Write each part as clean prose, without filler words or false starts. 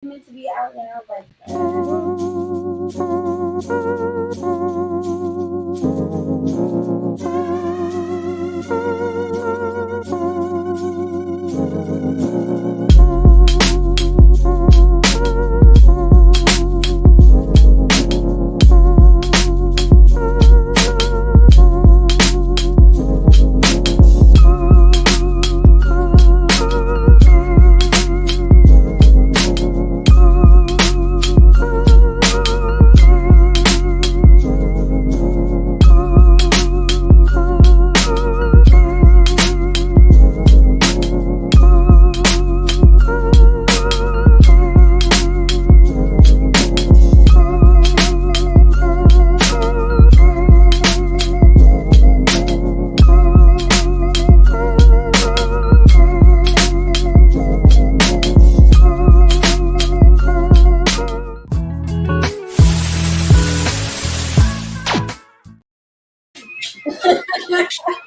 meant to be out there.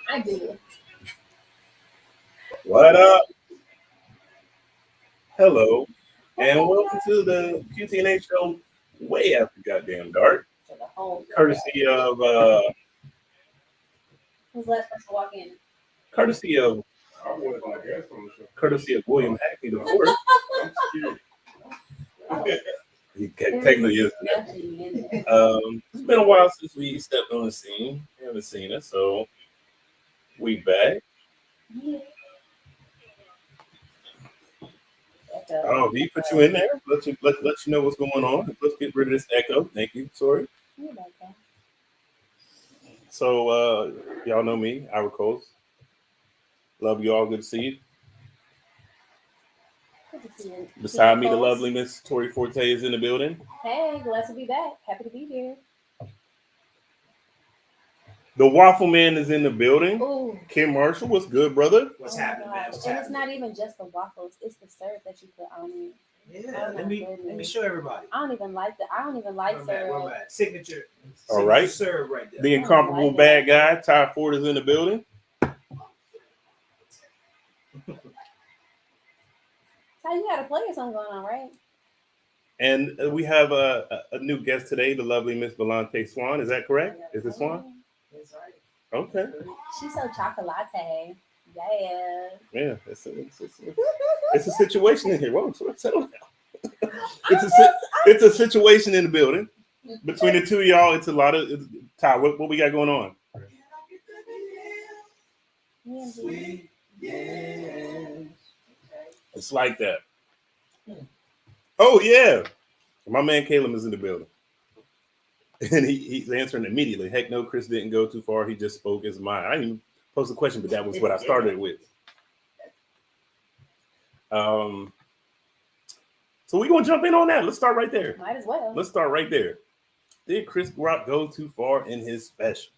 I do. What up? Hello, and welcome to the QTNA Show way after goddamn dark, For the whole. courtesy of Who's the last person to walk in? courtesy of William Hackney the Fourth. He technically is. It's been a while since we stepped on the scene. You haven't seen us, so we back. Yeah. Oh, he put you in there. Let you know what's going on. Let's get rid of this echo. Thank you. Sorry. So y'all know me, Ira Coles. Love you all. Good to see you. Good to see you. Beside me, the lovely Miss Tori Forte is in the building. Hey, glad to be back. Happy to be here. The Waffle Man is in the building. Ooh. Kim Marshall, what's good, brother? What's happening, man? What's And happening? it's not even just the waffles; it's the syrup that you put on it. Yeah, let me show everybody. I don't even like that. I don't even like syrup. Signature. All right. Syrup right there. The incomparable bad guy, Ty Ford, is in the building. So you got a play or something going on, right? And we have a new guest today, the lovely Miss Volante Swan. Is that correct? Is it Swan? That's right. Okay. She's so chocolate. Yeah. Yeah, it's a situation in here. Whoa, settle down. It's a situation in the building. Between the two of y'all, it's a lot of Ty. What we got going on? It's like that. Oh yeah, my man Caleb is in the building, and he's answering immediately. Heck no, Chris didn't go too far. He just spoke his mind. I didn't even pose a question, but that was what I started with. So we're gonna jump in on that. Let's start right there. Might as well. Let's start right there. Did Chris Rock go too far in his special?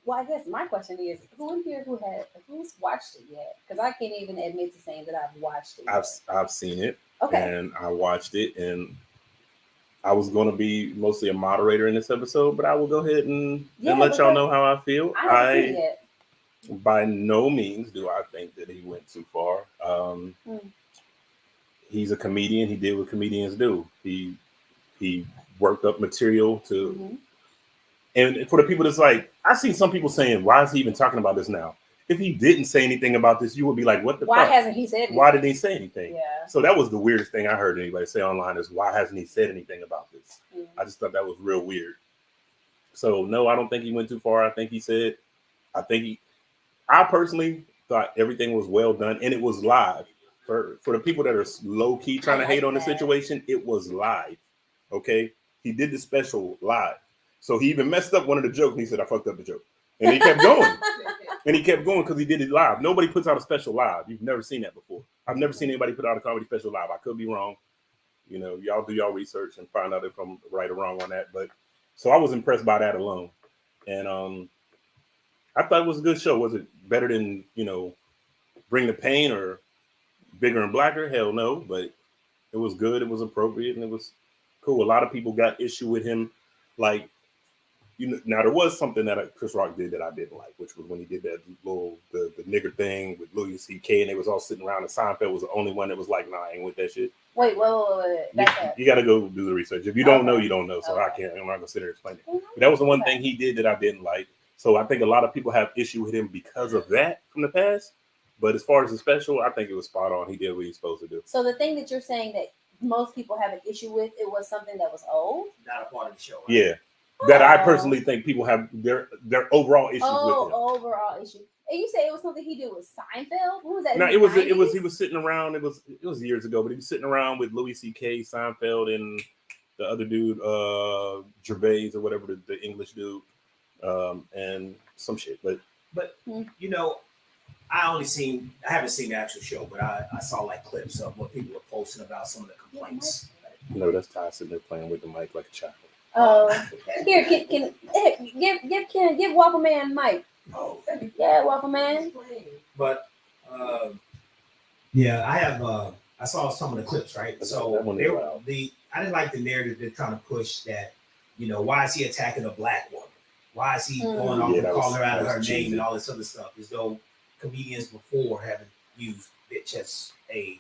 Well, I guess my question is, who in here who's watched it yet? Because I can't even admit to saying that I've watched it. I've seen it. Okay. And I watched it, and I was going to be mostly a moderator in this episode, but I will go ahead and let y'all know how I feel. I haven't seen it yet. By no means do I think that he went too far. He's a comedian. He did what comedians do. He worked up material to. Mm-hmm. And for the people that's like, I see some people saying, why is he even talking about this now? If he didn't say anything about this, you would be like, what the fuck? Why hasn't he said anything? Why didn't he say anything? Yeah. So that was the weirdest thing I heard anybody say online is, why hasn't he said anything about this? I just thought that was real weird. So no, I don't think he went too far. I personally thought everything was well done, and it was live. For the people that are low key trying to hate on the situation, it was live. Okay, he did the special live, so he even messed up one of the jokes. And he said, "I fucked up the joke," and he kept going, and he kept going because he did it live. Nobody puts out a special live. You've never seen that before. I've never seen anybody put out a comedy special live. I could be wrong. You know, y'all do y'all research and find out if I'm right or wrong on that. But so I was impressed by that alone, and I thought it was a good show. Was it better than, Bring the Pain or Bigger and Blacker? Hell no, but it was good. It was appropriate, and it was cool. A lot of people got issue with him, like, now there was something that Chris Rock did that I didn't like, which was when he did that little the nigger thing with Louis C.K. and they was all sitting around, and Seinfeld was the only one that was like, "Nah, I ain't with that shit." Wait. Back up. You got to go do the research. If you don't know, Okay. you don't know. So Okay. I'm not gonna sit there and explain it. But that was the one thing he did that I didn't like. So I think a lot of people have issue with him because of that from the past. But as far as the special, I think it was spot on. He did what he was supposed to do. So the thing that you're saying that most people have an issue with, it was something that was old. Not a part of the show. Right? Yeah. That I personally think people have their overall issues with him. Overall issue. And you say it was something he did with Seinfeld? What was that? No, in it the was 90s? he was sitting around. It was years ago, but he was sitting around with Louis C.K., Seinfeld, and the other dude, Gervais or whatever the English dude, and some shit. But you know, I haven't seen the actual show, but I saw like clips of what people were posting about some of the complaints. no, that's Ty sitting there playing with the mic like a child. Here, give Waffle Man Mike. Oh, Yeah, Waffle Man. but yeah, I saw some of the clips, right? So That one is wild. I didn't like the narrative they're trying to push that, why is he attacking a black woman? Why is he going off and calling her out of her name and all this other stuff? As though comedians before haven't used bitch as a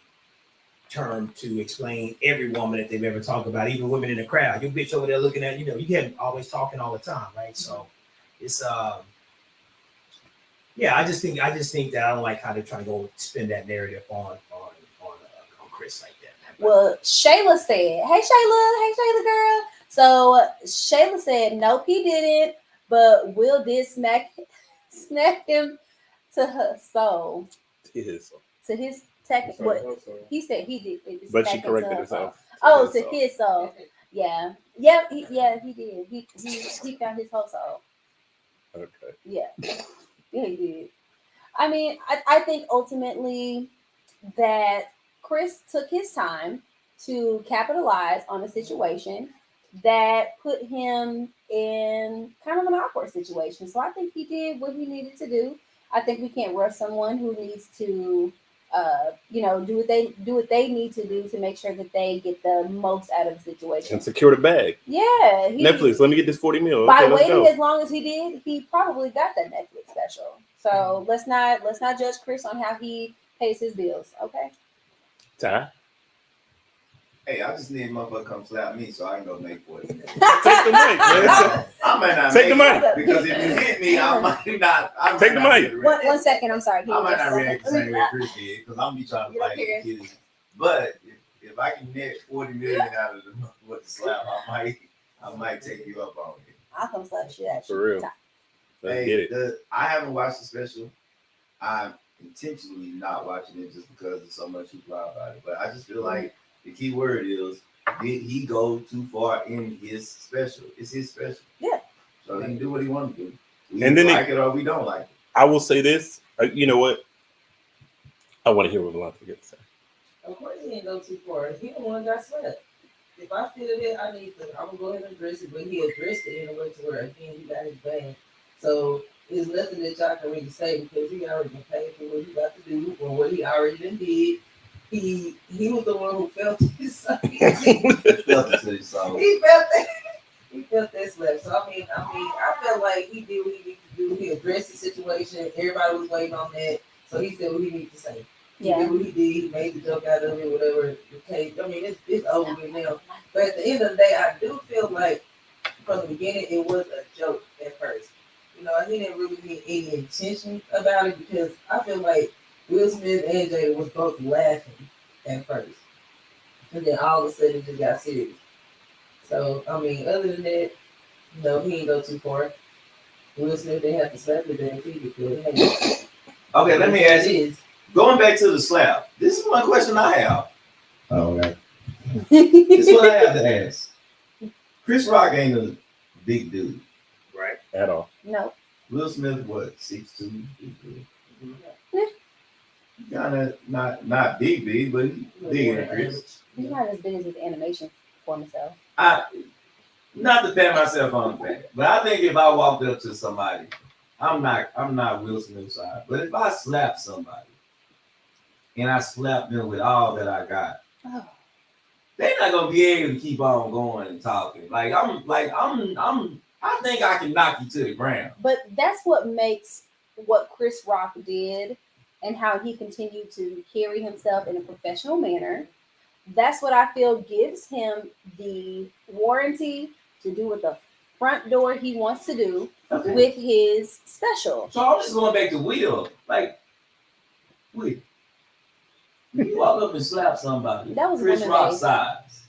term to explain every woman that they've ever talked about, even women in the crowd. Your bitch over there looking at, you can't always talking all the time, right? So it's yeah, I just think that I don't like how they're trying to go spin that narrative on Chris like that. Well, Shayla said, hey Shayla girl. So Shayla said, nope, he didn't, but Will did smack him to her soul. To his tech. What he said he did. But she corrected herself. Oh, to his soul. Yeah. He did. He found his whole soul. Okay. Yeah. Yeah, he did. I mean, I think ultimately that Chris took his time to capitalize on a situation that put him in kind of an awkward situation. So I think he did what he needed to do. I think we can't rush someone who needs to, do what they need to do to make sure that they get the most out of the situation and secure the bag. Yeah, Netflix. Let me get this 40 mil. By waiting as long as he did, he probably got that Netflix special. So let's not judge Chris on how he pays his bills. Okay. Ty. Hey, I just need a motherfucker to come slap me so I can go make 40 minutes. Take the mic, man. I might not Take the mic. because if you hit me, I might not. Take the mic. One second, I'm sorry. I might not react the same way Chris did because I'm be trying to fight the kids. But if I can net 40 million out of the slap, I might take you up on it. I'll come slap shit at you. For real. Let's get it. I haven't watched the special. I'm intentionally not watching it just because there's so much people out about it. But I just feel like the key word is, did he go too far in his special? It's his special. Yeah. So he can do what he wants to do. We and then like it or we don't like it. I will say this. You know what? I want to hear what Valencia got to say. Of course he didn't go too far. He the one got slapped. If I feel that I'm gonna go ahead and address it, but he addressed it in a way to where again he got his bag. So there's nothing that y'all can really say because he already been paid for what he got to do or what he already done did. He was the one who felt his soul. He felt it to his soul. He felt that slap. So I mean, I felt like he did what he needed to do. He addressed the situation. Everybody was waiting on that. So he said what he needed to say. He did what he did. He made the joke out of it, whatever the case. I mean, it's over with now. But at the end of the day, I do feel like from the beginning it was a joke at first. He didn't really mean any intention about it because I feel like Will Smith and Jada was both laughing at first. And then all of a sudden it just got serious. So, I mean, other than that, no, he didn't go too far. Will Smith didn't have to slap the damn TV because Okay, let me ask you. Going back to the slap, this is one question I have. Oh, okay. This is what I have to ask. Chris Rock ain't a big dude, Right. At all. No. Will Smith, what, 6'2"? Kind of not big, but he's big in Chris. He's not as big as his animation for himself. Not to pat myself on the back, but I think if I walked up to somebody, I'm not Will Smith's side, but if I slap somebody and I slap them with all that I got, they're not gonna be able to keep on going and talking. I'm I think I can knock you to the ground. But that's what makes what Chris Rock did and how he continued to carry himself in a professional manner. That's what I feel gives him the warranty to do what the front door he wants to do with his special. So I'm just going back to Will. Like, Will, you walk up and slap somebody. That was Chris women Rock based. size.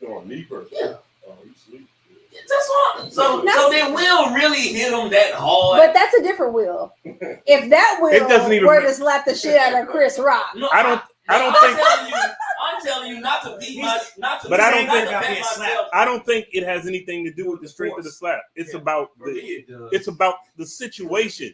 Oh, me personally. Yeah. Oh, you sleep. That's what. So then Will really hit him that hard. But that's a different Will. If that It doesn't Will even were make- to slap the shit out of Chris Rock, No, I don't think. I'm telling you not to beat my, not to. But I don't not think- to pat myself. I don't think it has anything to do with the strength of the slap. It's about For me, the. it does. It's about the situation.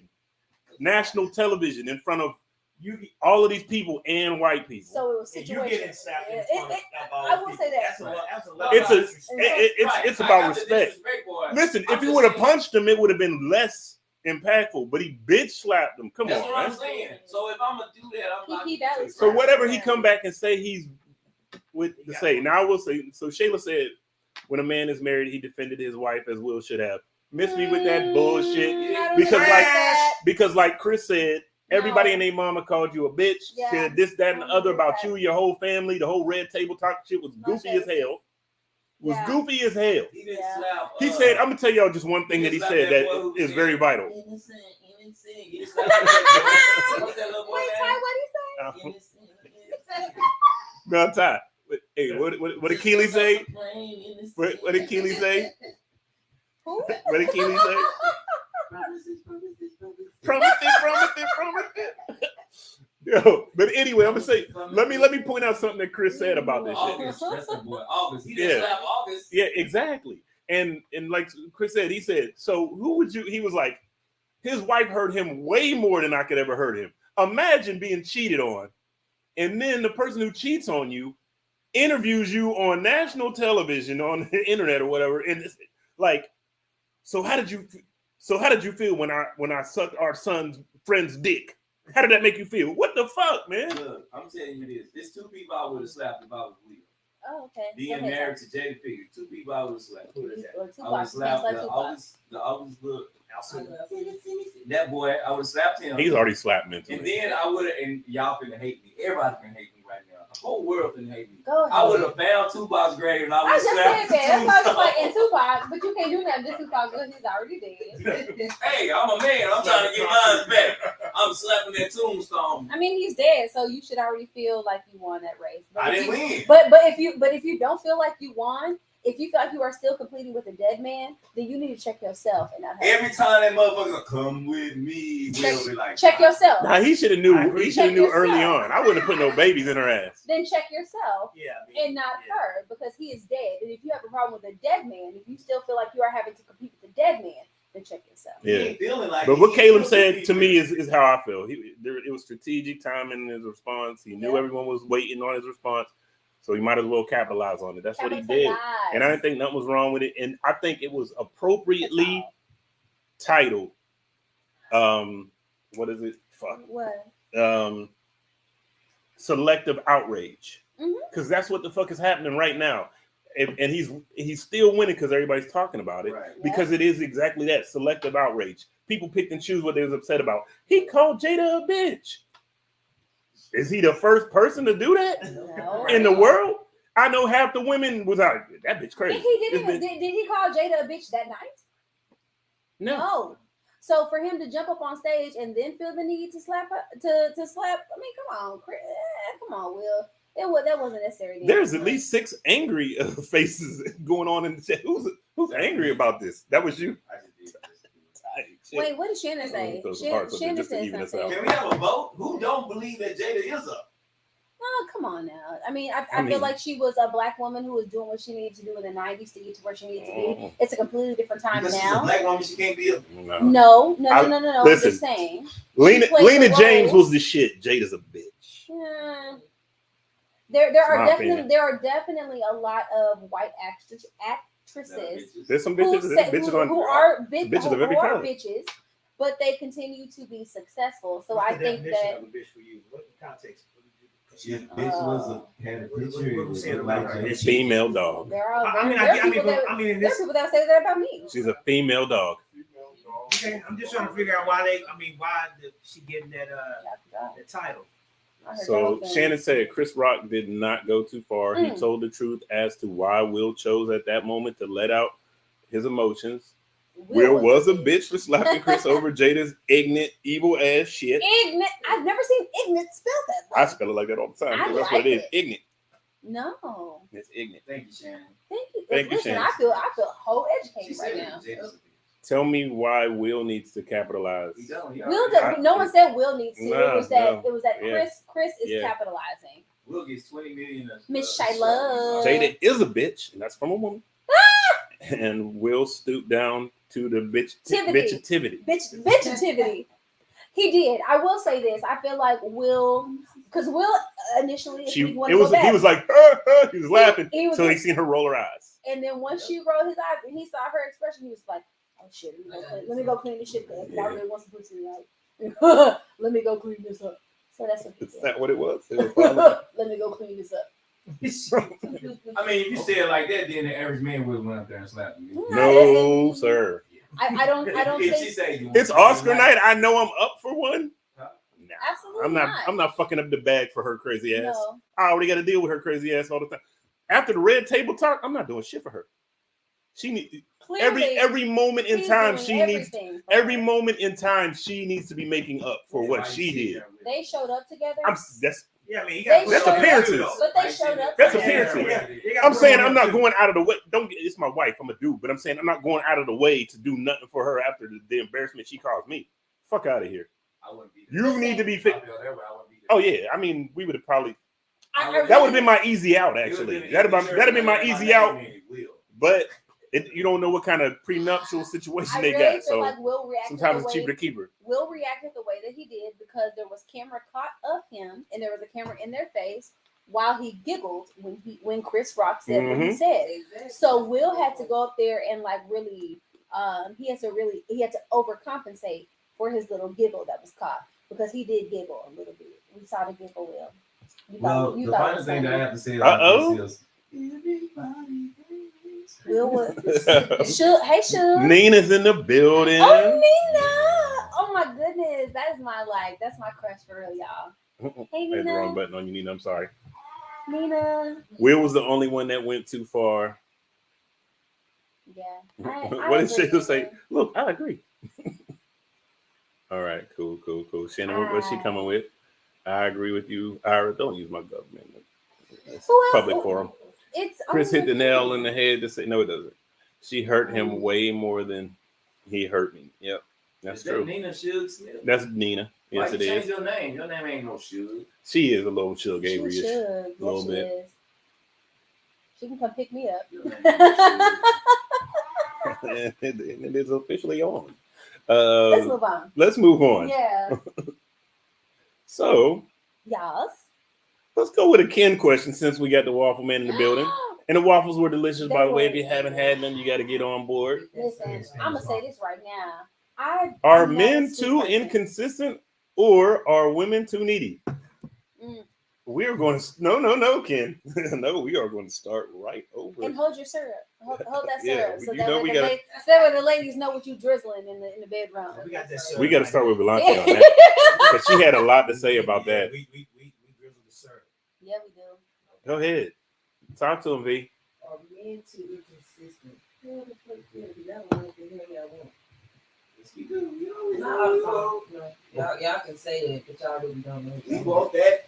National television in front of You all of these people and white people. so it was if you situational. getting slapped in It- front it- of all I these will people, say that. that's a level It's of a- disrespect. it's I about got the respect. disrespect for it. Listen, I'm if you just would have saying. punched him, it would have been less impactful. But he bitch slapped him. Come That's on, what I'm man. saying. So if I'm gonna do that, I'm not. He valid. So whatever he come back and say, he's with to say. Now I will say. So Shayla said, when a man is married, he defended his wife as Will should have. Miss me with that bullshit. I don't Because know like- that. Because like Chris said, everybody and their mama called you a bitch. Yeah. Said this, that, and the I other agree with about that. you, your whole family, the whole red table talk shit was No goofy as shade. hell. Was Yeah. goofy as hell. He didn't Yeah. slap. He said, I'm gonna tell y'all just one thing he that he slapped said that boy who that is said, very vital. Innocent. He slapped that. What's that little boy Wait, Ty, name? what do you say? Innocent. No, Ty. Hey, what did Keely say? What did Keely say? Who? What did Keely say? Promise it. Yo, but anyway, I'm gonna say, let me point out something that Chris said about this shit. August, that's the boy. August. He didn't Yeah. slap August. Yeah, exactly. And like Chris said, he said, so who would you? He was like, his wife hurt him way more than I could ever hurt him. Imagine being cheated on, and then the person who cheats on you interviews you on national television, on the internet or whatever, and it's like, so how did you feel when I sucked our son's friend's dick? How did that make you feel? What the fuck, man? Look, I'm telling you this. There's two people I would have slapped if I was Will. Oh, okay. Being Okay, married to Jada Pinkett. Two people I would have slapped. Or Tupac. I would have Can't slapped slap the Tupac. August look. That boy, I would have slapped him. He's already slapped mentally. And then I would have, and y'all finna hate me. Everybody finna hate me right now. The whole world finna hate me. Go ahead. I would have found Tupac's grave and I would I have just slapped said that. That's why I was the like, in Tupac, but you can't do nothing to Tupac because he's already dead. Hey, I'm a man. I'm trying to get mine back. I'm slapping that tombstone. I mean, he's dead, so you should already feel like you won that race. But I if didn't you- win. But if you don't feel like you won, if you feel like you are still competing with a dead man, then you need to check yourself and not have Every time that motherfucker come with me, we'll be like, check yourself. Nah, he should have I knew. agree. He should have Check knew early yourself. on. I wouldn't have put no babies in her ass. Then check yourself Yeah, and not her because he is dead. And if you have a problem with a dead man, if you still feel like you are having to compete with a dead man, then check yourself. He Yeah. ain't feeling like But it. what He Caleb feels said to me defeated. is how I feel. It was strategic timing in his response. He knew Yeah. everyone was waiting on his response, so he might as well capitalize on it. That's what he did, Capitalize. and I didn't think nothing was wrong with it. And I think it was appropriately titled. What is it? Fuck. What? Selective outrage, Mhm. because that's what the fuck is happening right now. And he's still winning because everybody's talking about it. Right. Because it is exactly that, selective outrage. People picked and choose what they was upset about. He called Jada a bitch. Is he the first person to do that No. in the world? I know half the women was like, that bitch crazy. Did he This did, bitch- did he call Jada a bitch that night? No. So for him to jump up on stage and then feel the need to slap her, to slap, I mean, come on, Chris, come on, Will. That wasn't necessary. then. There's at least 6 angry faces going on in the chat. Who's angry about this? That was you. I just did. Shit. Wait, what did Shannon say? Throw some hearts up there Shannon just to said even us something. out. Can we have a vote? Who don't believe that Jada is up? Oh, come on now. I mean, I I feel mean- like she was a black woman who was doing what she needed to do in the 90s to get to where she needed to be. Oh. It's a completely different time Because she's a now. black woman, she can't be a. No. No. I- I'm listen. just saying. Lena played the James roles. was the shit. Jada's a bitch. Yeah. There my are definitely a lot of white actresses There's some who bitches. say, There's bitches who, on. who are big, bitches of who every are color. bitches, but they continue to be successful. So What's I the think definition that of a bitch for you? What context? This was had a picture. It was like A female dog. There are I mean, there are people that in there are this. people that say that about me. She's a female dog. Okay, I'm just trying to figure out why she getting that the title. So Shannon said Chris Rock did not go too far. He told the truth as to why Will chose at that moment to let out his emotions. Will was a bitch for slapping Chris over Jada's ignorant, evil ass shit. Ignorant. I've never seen ignorant spelled that way. I spell it like that all the time. I That's like what it is. it. Ignorant. No. It's ignorant. Thank you, Shannon. Thank you. Thank you, Listen, Shannon. I feel whole She educated said right now. Tell me why Will needs to capitalize. He don't. Will does, no one said Will needs to. No, it was that yeah. Chris is Yeah. capitalizing. Will gets 20 million. Miss Shyla. Jada is a bitch, and that's from a woman. And Will stooped down to the bitchativity. Bitchativity. He did. I will say this. I feel like Will, because Will initially, He was like, he was laughing until he seen her roll her eyes. And then once she rolled his eyes and he saw her expression, he was like, "Oh shit, let me go clean this shit up. I really want some pussy, like, let me go clean this up." So that's what he Is did. that what it was? It was Let me go clean this up. I mean, if you say it like that, then the average man would run up there and slap you. no, sir. I don't If think she say It's Oscar night. I know I'm up for one. Huh? Nah, absolutely I'm not fucking up the bag for her crazy ass. No. I already got to deal with her crazy ass all the time. After the red table talk, I'm not doing shit for her. She need Clearly, every moment in he's time doing she needs everything for every her. moment in time she needs to be making up for what she did. They showed up together. Yeah, I mean, That's appearances. But they showed up. That's together. appearances. I'm saying I'm not going out of the way. It's my wife. I'm a dude, but I'm saying I'm not going out of the way to do nothing for her after the embarrassment she caused me. Fuck out of here. I wouldn't be there. You need to be fit. I feel that way, I wouldn't be there. Oh yeah, I mean we would have probably. I That would have been my easy out actually. That'd have been my easy out. But you don't know what kind of prenuptial situation they got. So like Will reacted sometimes it's cheaper to keep her. Will reacted the way that he did because there was camera caught of him and there was a camera in their face while he giggled when Chris Rock said what he said. Exactly. So Will had to go up there and like really he had to overcompensate for his little giggle that was caught because he did giggle a little bit. We saw the giggle, Will. Well, the final thing that I have to say Uh-oh. is Will was hey Shug. Nina's in the building. Oh Nina! Oh my goodness, that's my crush for real, y'all. Hey I had the wrong Nina. button on you, Nina. I'm sorry. Nina. Will was the only one that went too far. Yeah. What did Shayla say? Look, I agree. All right, cool. Shannon, what's she coming with? I agree with you. Ira, don't use my government. It's public forum. Chris hit the nail on the head to say no, it doesn't. She hurt him way more than he hurt me. Yep, that's true. Nina Shug Smith. That's Nina. Yes, it Change is. your name. Your name ain't no Shug. She is a little Shug She Avery-ish. should. A little bit. Is. She can come pick me up. Your name ain't no Shug. And it is officially on. Let's move on. Let's move on. Yeah. So Yes. let's go with a Ken question since we got the Waffle Man in the building. And the waffles were delicious, by the way. If you haven't had them, you got to get on board. Listen, I'm gonna say this right now. Are I'm not men a sweet too person. inconsistent or are women too needy? We are going to no, Ken. No, we are going to start right over. And hold your syrup. Hold that Yeah, syrup. So you that know way we the gotta- that way the ladies know what you drizzling in the bedroom. We got that syrup. We got to start with Blanche on that because she had a lot to say about that. We drizzle the syrup. Yeah, we do. Go ahead, talk to him, V. Are men too inconsistent? Hell, the fuck, yeah, y'all want what the hell y'all want. Yes, we do. You No, y'all can say that, but y'all really don't know. We want that.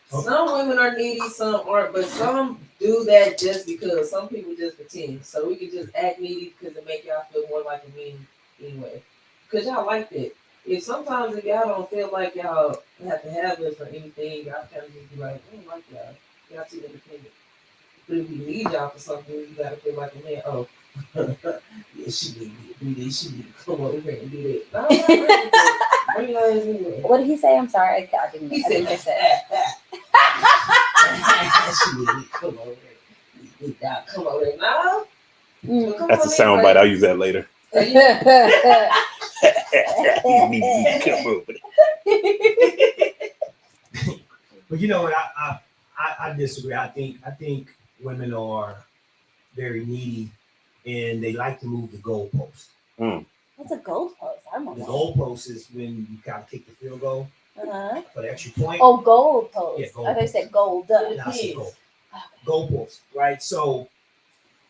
Some women are needy, some aren't, but some do that just because. Some people just pretend. So we can just act needy because it make y'all feel more like a man anyway. Because y'all like that. If sometimes if y'all don't feel like y'all have to have us or anything, y'all kind of just be like, I don't like y'all. Y'all too independent. But if we need y'all for something, you gotta feel like a man. Oh, yeah, she need me to do this. She need to come over here and do that. No, I'm not ready for that. Bring your ass anyway. What did he say? I'm sorry, I didn't. He I didn't said catch that. she need to come over here. Y'all come over here. No. Well, come That's a on soundbite. I'll anyway. use that later. You need to come over. But you know what? I disagree. I think women are very needy, and they like to move the goalpost. What's a goalpost? I don't know. The goalpost is when you gotta kick the field goal for the extra point. Oh, goalpost. Yeah, I thought you said gold. Goal. Goalpost, right? So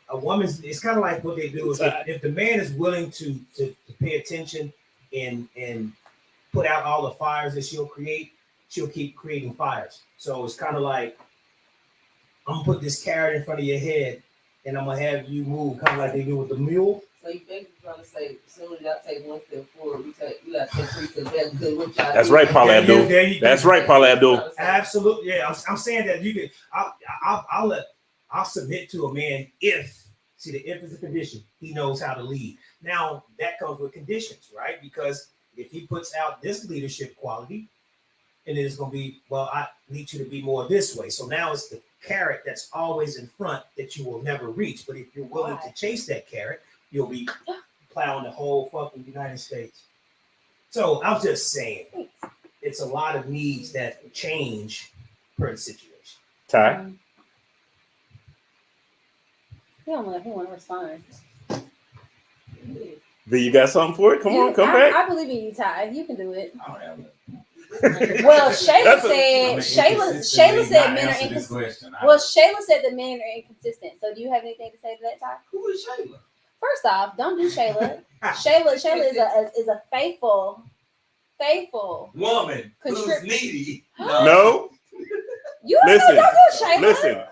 a woman's, it's kind of like what they do is if the man is willing to pay attention and put out all the fires that she'll keep creating fires. So it's kind of like, I'm gonna put this carrot in front of your head and I'm gonna have you move, kind of like they do with the mule. So you basically trying to say, as soon as y'all take one step forward, you gotta take 3 steps back because what y'all That's do- right, Paula Abdul. That's right, Paula Abdul. Absolutely, yeah. I'm saying that you can. I'll submit to a man if the if is a condition. He knows how to lead. Now that comes with conditions, right? Because if he puts out this leadership quality, and it's going to be, well, I need you to be more this way. So now it's the carrot that's always in front that you will never reach. But if you're willing to chase that carrot, you'll be plowing the whole fucking United States. So I'm just saying, it's a lot of needs that change per situation. Ty? He don't want to respond. Do you got something for it? Come on, come back. I believe in you, Ty. You can do it. I don't have it. Well, Shayla said men are inconsistent. Well, Shayla said that men are inconsistent. So do you have anything to say to that, Ty? Who is Shayla? First off, don't do Shayla. Shayla is a faithful Woman who's needy. No. You don't do Shayla.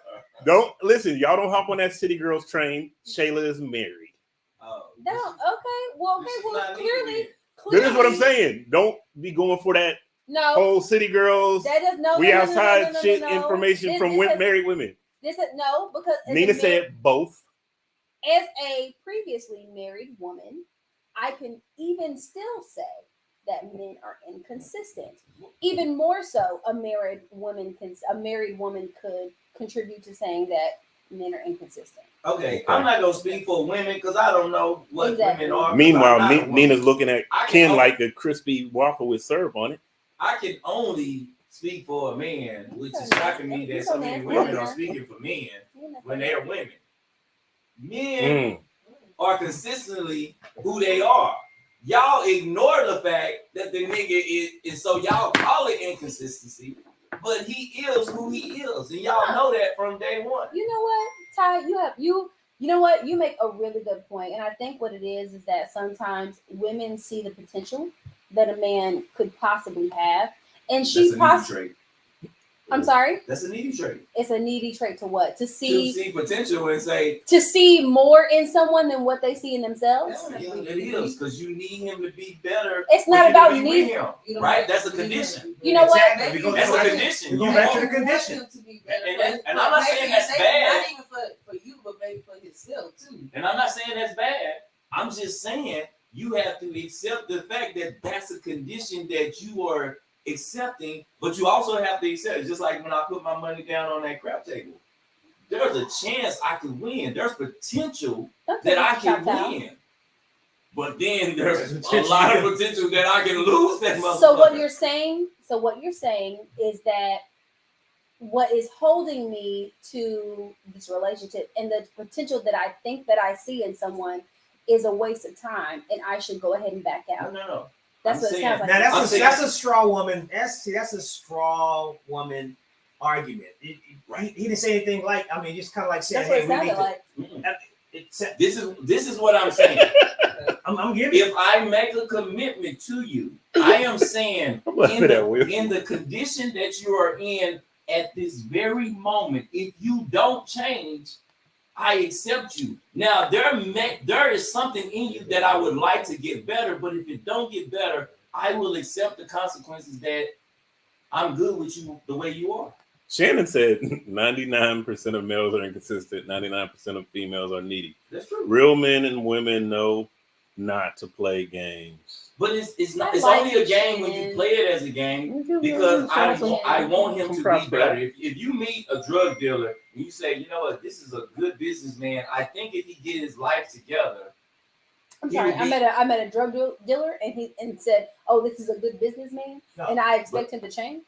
Listen. Y'all don't hop on that City Girls train. Shayla is married. No. Okay. Well, clearly. This is what I'm saying. Don't be going for that. No. Whole City Girls. That is no. We no, outside no, shit information from married women. This is no, because Nina said both. As a previously married woman, I can even still say that men are inconsistent. Even more so, a married woman could contribute to saying that men are inconsistent. Okay, I'm not gonna speak for women because I don't know what women are. Meanwhile, Nina's looking at Ken like a crispy waffle with syrup on it. I can only speak for a man, which is shocking me that so many women are speaking for men when they are women. Men are consistently who they are. Y'all ignore the fact that the nigga is so y'all call it inconsistency, but he is who he is, and y'all know that from day one. You know what, Ty? You know what? You make a really good point, and I think what it is that sometimes women see the potential that a man could possibly have, and she possibly. I'm sorry? That's a needy trait. It's a needy trait to what? To see potential and say... To see more in someone than what they see in themselves? Yeah, it is, because you need him to be better. It's not about needing him, right? That's a condition. You know what? That's a condition. We go back to the condition. And I'm not saying that's bad. Not even for you, but maybe for himself, too. And I'm not saying that's bad. I'm just saying you have to accept the fact that that's a condition that you are accepting, but you also have to accept it. Just like when I put my money down on that crap table, there's a chance I could win. There's potential that I can win, but then there's a lot of potential that I can lose that motherfucker. So what you're saying is that what is holding me to this relationship and the potential that I think that I see in someone is a waste of time, and I should go ahead and back out. No. That's what it sounds like. Now that's a straw woman. That's a straw woman argument. He didn't say anything like. I mean, just kind of like saying, "Hey, we need to." This is what I'm saying. I'm giving. If I make a commitment to you, I am saying in the condition that you are in at this very moment, if you don't change, I accept you. Now, there is something in you that I would like to get better, but if it don't get better, I will accept the consequences that I'm good with you the way you are. Shannon said 99% of males are inconsistent, 99% of females are needy. That's true. Real men and women know not to play games. But it's not. It's only a game when you play it as a game, because I want him to be better. If you meet a drug dealer and you say, you know what, this is a good businessman. I think if he get his life together, I'm sorry. I met a drug dealer, and said, "Oh, this is a good businessman," and I expect him to change.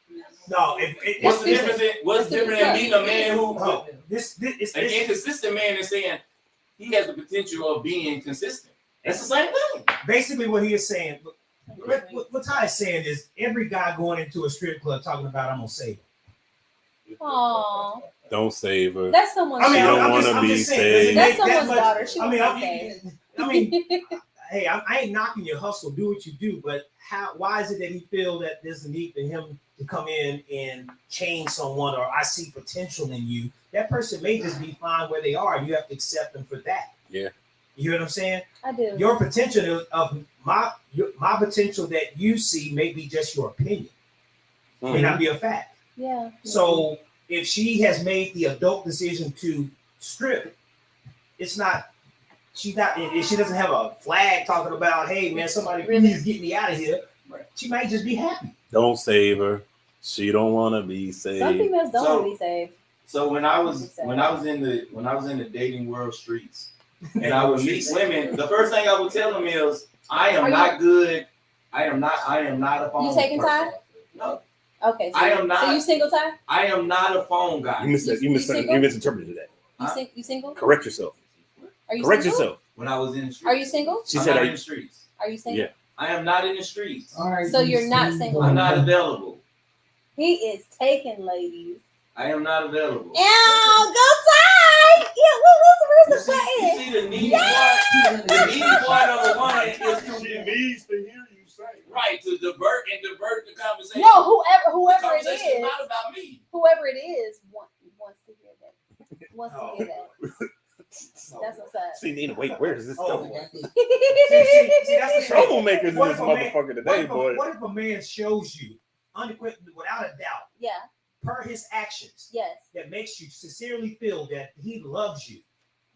No, What's the difference? What's different in meeting a man who this an inconsistent man is saying he has the potential of being consistent? That's the same thing. Basically, what he is saying, what Ty is saying is every guy going into a strip club talking about I'm gonna save her. Aww. Don't save her. That's someone's She daughter. don't want to be saved. That's someone's daughter. She I mean, hey, I ain't knocking your hustle. Do what you do, but why is it that he feel that there's a need for him to come in and change someone, or I see potential in you? That person may just be fine where they are, and you have to accept them for that. Yeah. You hear what I'm saying? I do. Your potential of my potential that you see may be just your opinion. May not be a fact. Yeah. So if she has made the adult decision to strip, it's not. She doesn't have a flag talking about, hey man, somebody please get me out of here. She might just be happy. Don't save her. She don't want to be saved. Some females don't want to be saved. So when I was in the dating world streets, and I would meet women, the first thing I would tell them is, I am not good. I am not a phone. You taking person. time? No. Okay. So I am not. So you single time? I am not a phone guy. You misinterpreted that. You single? Correct yourself. Are you Correct single? yourself. When I was in the streets. Are you single? She I'm said, not "Are in you?" the streets? Are you single? Yeah. I am not in the streets. So you're not single. I'm not available. He is taking ladies. I am not available. Go Ty! Yeah, where's the button? You see the needy part? The needy part of a woman is She needs to hear you say. right to divert the conversation. No, whoever the it conversation is, is not about me. whoever it is wants to hear that. Wants to hear that. That's what's up. See, Nina, wait, where does this Oh, go? see, that's the Troublemakers in What this if a man- motherfucker today, boy. What if a man shows you, unequivocally, without a doubt, Yeah. per his actions, Yes. that makes you sincerely feel that he loves you,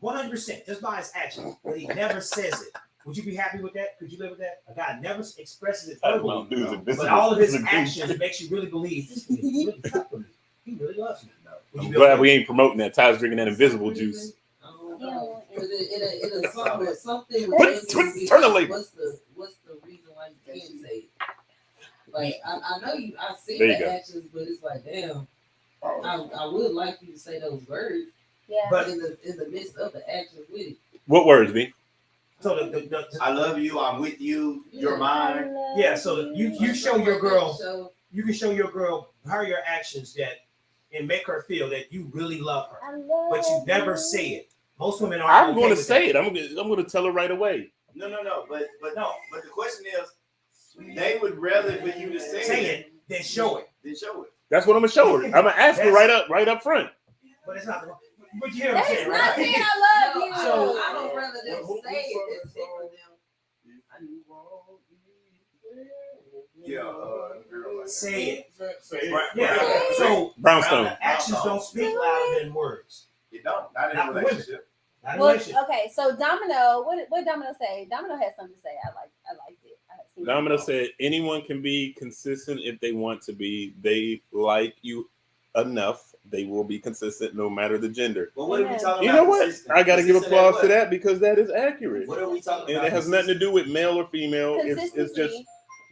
100%, just by his actions, but he never says it? Would you be happy with that? Could you live with that? A guy never expresses it verbally, but all of his actions makes you really believe this is really tough for me. He really loves me. I'm glad we ain't promoting that. Ty's drinking that invisible juice. Something Turn the label. What's the reason why you can't say it? Like I know I see There you the go. actions, but it's like, damn, I would like you to say those words, Yeah. But in the midst of the actions with it. What words, B? so I love you. I'm with you. You're mine. yeah, so you show your girl, So you can show your girl your actions that and make her feel that you really love her, but you never say it. Most women are. I'm going to say it. I'm going to tell her right away. No. But the question is, they would rather for you to say it than show it. than show it. That's what I'm going to show her. I'm going to ask her right up front. But it's not. But you hear what I'm That is saying, not right? saying I love you. So I don't rather them say it than say for them. Say it. Right. Yeah. So Brownstone. actions don't speak louder than words. You don't. Not in a Not for relationship. Not in a Well, relationship. okay, so Domino, what Domino say? Domino had something to say. I liked it. Domino said anyone can be consistent if they want to be. They like you enough. They will be consistent no matter the gender. Well, what are we talking You about? know what? Consistent? I got to give Consistent applause at to what? that because that is accurate. What are we talking And about? it has nothing to do with male or female. It's just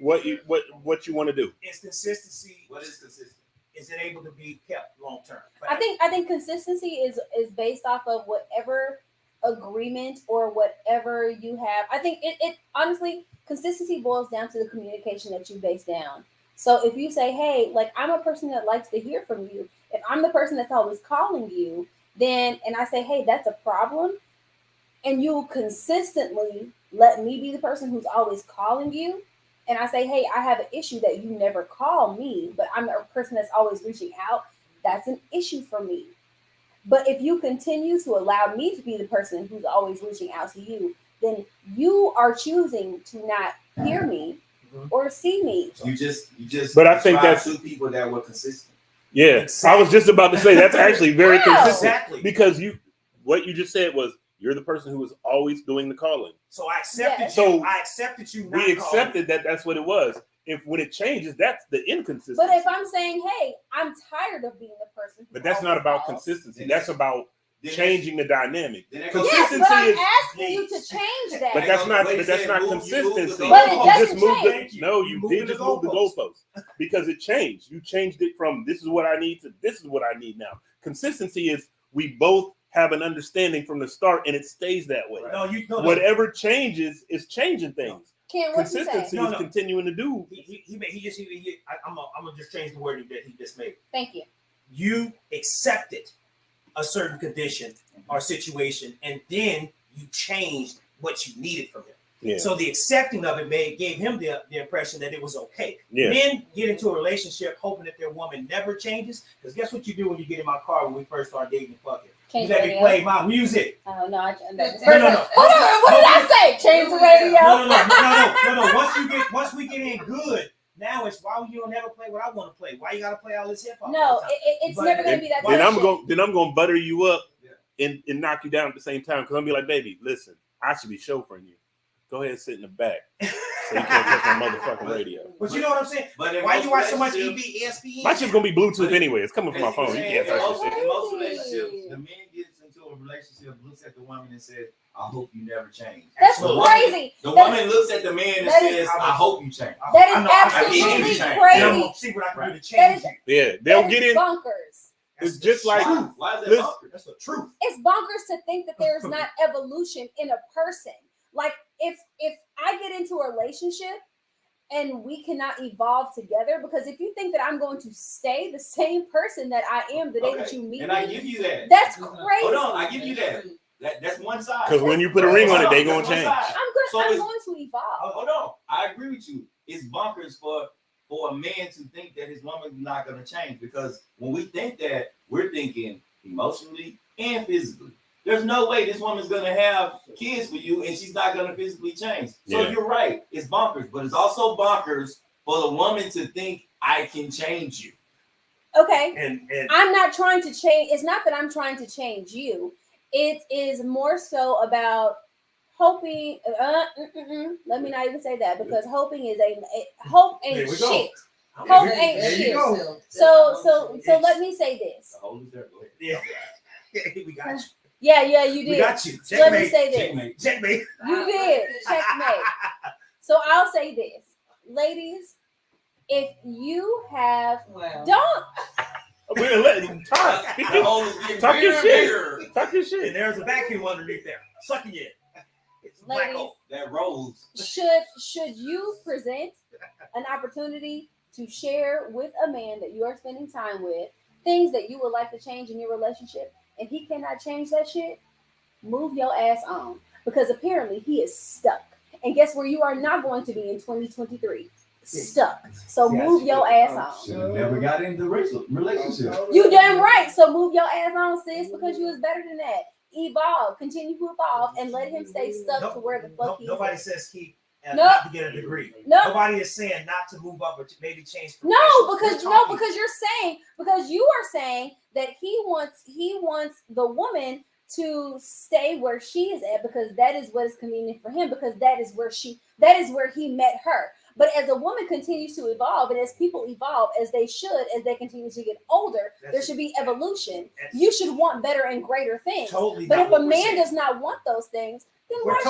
what you want to do. It's consistency. What is consistent? Is it able to be kept long term? I think consistency is based off of whatever agreement or whatever you have. I think it honestly, consistency boils down to the communication that you base down. So if you say, hey, like I'm a person that likes to hear from you, if I'm the person that's always calling you, then and I say, hey, that's a problem, and you consistently let me be the person who's always calling you, and I say, hey, I have an issue that you never call me, but I'm a person that's always reaching out, that's an issue for me. But if you continue to allow me to be the person who's always reaching out to you, then you are choosing to not hear me or see me. You just. But I think that's two people that were consistent. Yeah, exactly. I was just about to say that's actually very consistent Exactly. because what you just said was you're the person who was always doing the calling. So I accepted Yes. you. So I accepted you. We accepted that that's what it was. If when it changes, that's the inconsistency. But if I'm saying, hey, I'm tired of being the person who But that's not always about calls. consistency. That's about changing the dynamic. Yes, Consistency but I'm is, asking you to change that. but that's not you consistency. But it You doesn't just moved change. you did just move the goalpost because it changed. You changed it from this is what I need to this is what I need now. Consistency is we both have an understanding from the start, and it stays that way. No, whatever changes is changing things. Ken, what you say? Consistency is continuing to do. I'm gonna just change the wording that he just made. Thank you. You accepted a certain condition or situation, and then you changed what you needed from him. Yeah. So the accepting of it gave him the impression that it was okay. Yeah. Men get into a relationship hoping that their woman never changes. Because guess what you do when you get in my car when we first started dating and fucking? You let me play my music. Oh no, No. Hold on, what did I say? Change the radio. No. Once we get in good, now it's why you don't ever play what I want to play. Why you gotta play all this hip hop? No, it's never gonna be that. Then I'm gonna butter you up and knock you down at the same time because I'm gonna be like, baby, listen, I should be chauffeuring you. Go ahead and sit in the back so you can't touch my motherfucking radio. But you know what I'm saying? But why you watch so much ESPN? My shit's gonna be Bluetooth anyway. It's coming from my phone. You can't touch this shit. In most relationships, the man gets into a relationship, looks at the woman and says, I hope you never change. That's So crazy. The woman looks at the man and says, I hope you change. That is absolutely I'm crazy. gonna see what I can do to change you. Yeah, they'll get in. Bonkers. It's just like why is that bonkers? That's the truth. It's bonkers to think that there's not evolution in a person. Like if I get into a relationship and we cannot evolve together, because if you think that I'm going to stay the same person that I am the day that you meet and me, I give you that. that's crazy. Hold on, I give you that. That's one side. because when you put a ring on it, they gonna change. I'm going to evolve. Hold on, I agree with you. It's bonkers for a man to think that his woman's not gonna change, because when we think that, we're thinking emotionally and physically. There's no way this woman's gonna have kids for you and she's not gonna physically change. So you're right, it's bonkers, but it's also bonkers for the woman to think I can change you. Okay. And I'm not trying to change. It's not that I'm trying to change you. It is more so about hoping. Let me not even say that, because hoping is hope ain't shit. Hope ain't shit. So let me say this. The whole is there. Go ahead. Yeah, we got you. Yeah, you did. We got you. Let me say this. Checkmate. You did. Checkmate. So I'll say this. Ladies, if you have don't We're letting them talk. Talk your shit. Talk your And shit. there's a vacuum underneath there. Sucking it. It's black ladies, hole. That rose. should you present an opportunity to share with a man that you are spending time with things that you would like to change in your relationship, and he cannot change that shit, move your ass on, because apparently he is stuck. And guess where you are not going to be in 2023? Stuck. So move your ass on. Should have never got into the relationship. You damn right. So move your ass on, sis, because you is better than that. Evolve, continue to evolve, and let him stay stuck to where the fuck he is. Nobody says keep Nope. not to get a degree. Nope. Nobody is saying not to move up or to maybe change. No, because you are saying that he wants the woman to stay where she is at, because that is what is convenient for him, because that is where he met her. But as a woman continues to evolve, and as people evolve, as they should, as they continue to get older, there should be evolution. You should want better and greater things. Totally. But if a man does not want those things, then we're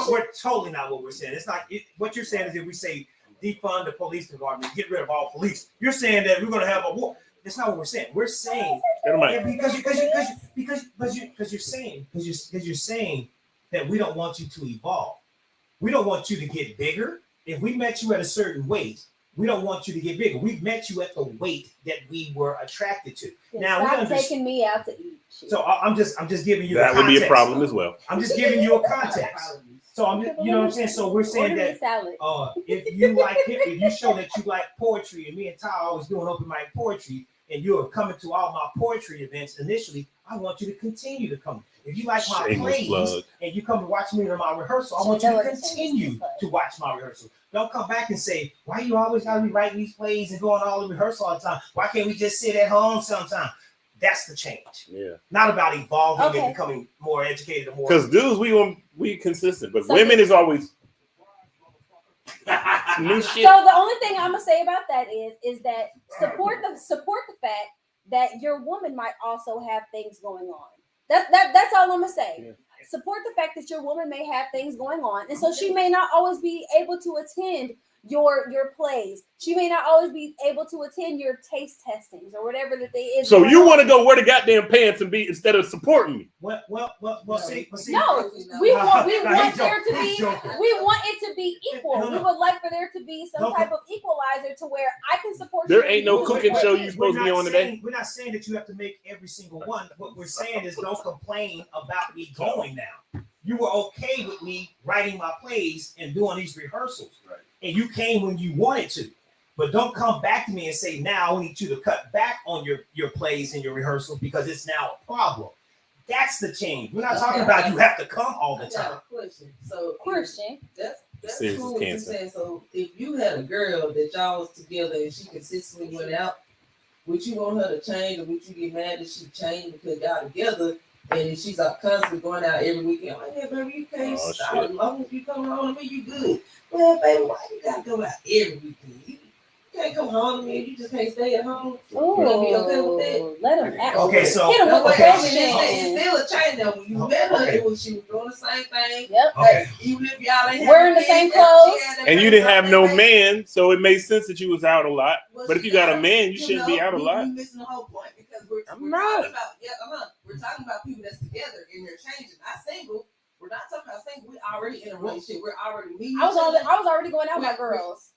totally not what we're saying. It's not what you're saying is if we say defund the police department, get rid of all police. You're saying that we're going to have a war. That's not what we're saying. We're saying because you're saying that we don't want you to evolve. We don't want you to get bigger. If we met you at a certain weight, we don't want you to get bigger. We met you at the weight that we were attracted to. Now stop taking me out to eat. Shit. So I'm just giving you that would be a problem as well. I'm just giving you a context. So I'm just, you know what I'm saying. So we're saying that if you like if you show that you like poetry, and me and Ty are always doing open mic poetry, and you're coming to all my poetry events initially, I want you to continue to come. If you like my plays and you come to watch me in my rehearsal, I want you to continue to watch my rehearsal. Don't come back and say, why you always gotta be writing these plays and going all the rehearsal all the time? Why can't we just sit at home sometime? That's the change. Yeah. Not about evolving and becoming more educated or more. Because dudes, we consistent, but women is always new shit. So the only thing I'm gonna say about that is that support the fact that your woman might also have things going on. That's all I'm gonna say. Yeah. Support the fact that your woman may have things going on, and so she may not always be able to attend your plays. She may not always be able to attend your taste testings or whatever that they is. So you want to go wear the goddamn pants and be instead of supporting me? Well, see. No, we want there to be. He's joking. We want it to be equal. No. We would like for there to be some No. type of equalizer to where I can support. There you ain't no you cooking support show me. you supposed to be on today. We're not saying that you have to make every single one. What we're saying is don't complain about me going now. You were okay with me writing my plays and doing these rehearsals. Right. And you came when you wanted to. But don't come back to me and say, now I need you to cut back on your plays and your rehearsals because it's now a problem. That's the change. We're not talking about you have to come all the I got time. a question. So Christian. that's Serious cool as what you're cancer. saying. So if you had a girl that y'all was together and she consistently went out, would you want her to change, or would you get mad that she changed because y'all together? And if she's constantly going out every weekend, like, yeah, baby, you can't Oh, stop. shit. As long as you come home to me, you good. Well, baby, why you gotta go out every weekend? You can't come home to me. You just can't stay at home. You gonna be okay with that? Ooh, let him ask. Okay, so Hit him with the okay. question. It's still a change though. When you met her, Okay. it was she was doing the same thing. Yep. Okay. Even if y'all ain't Wearing the same clothes. And you didn't have no man, so it made sense that you was out a lot. But if you got a man, you shouldn't be out a lot. You're missing the whole point because we're I'm talking not. about we're talking about people that's together and they're changing, not single. We're not talking about single. We're already in a relationship. We're already meeting. I was already going out with my girls.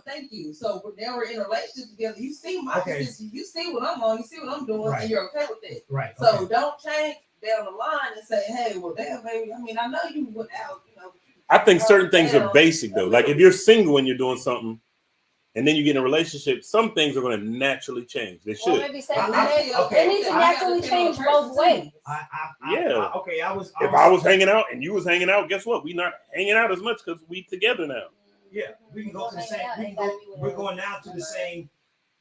Thank you. So now we're in a relationship together. You see my Okay. consistency. You see what I'm on. You see what I'm doing, Right. and you're okay with that. Right. So Okay. don't change down the line and say, "Hey, well, damn, baby. I mean, I know you went out, you know." I think certain things are basic though. Like if you're single and you're doing something, and then you get in a relationship, some things are going to naturally change. They Well, should. maybe say okay. it needs to naturally change both ways. Okay. If I was hanging out and you was hanging out, guess what? We not hanging out as much because we together now. Yeah, we can go to the same. We're going now to the same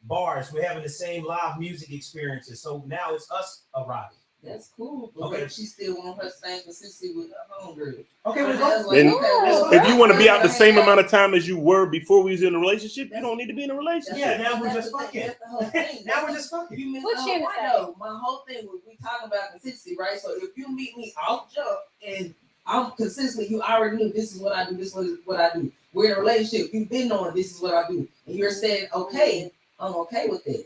bars. We're having the same live music experiences. So now it's us arriving. That's cool. But Okay. if she still want her same consistency with her homegirl. Okay, well, That's Then like, if you want to be out the same amount of time as you were before we was in a relationship, you don't need to be in a relationship. Yeah, now we're just That's fucking. the whole thing. Now we're just fucking. You missed What the she whole gonna point, say? though. My whole thing was we talking about consistency, right? So if you meet me off jump and I'm consistent, you already knew this is what I do, this is what I do. We're in a relationship, you've been knowing this is what I do. And you're saying, okay, I'm okay with that.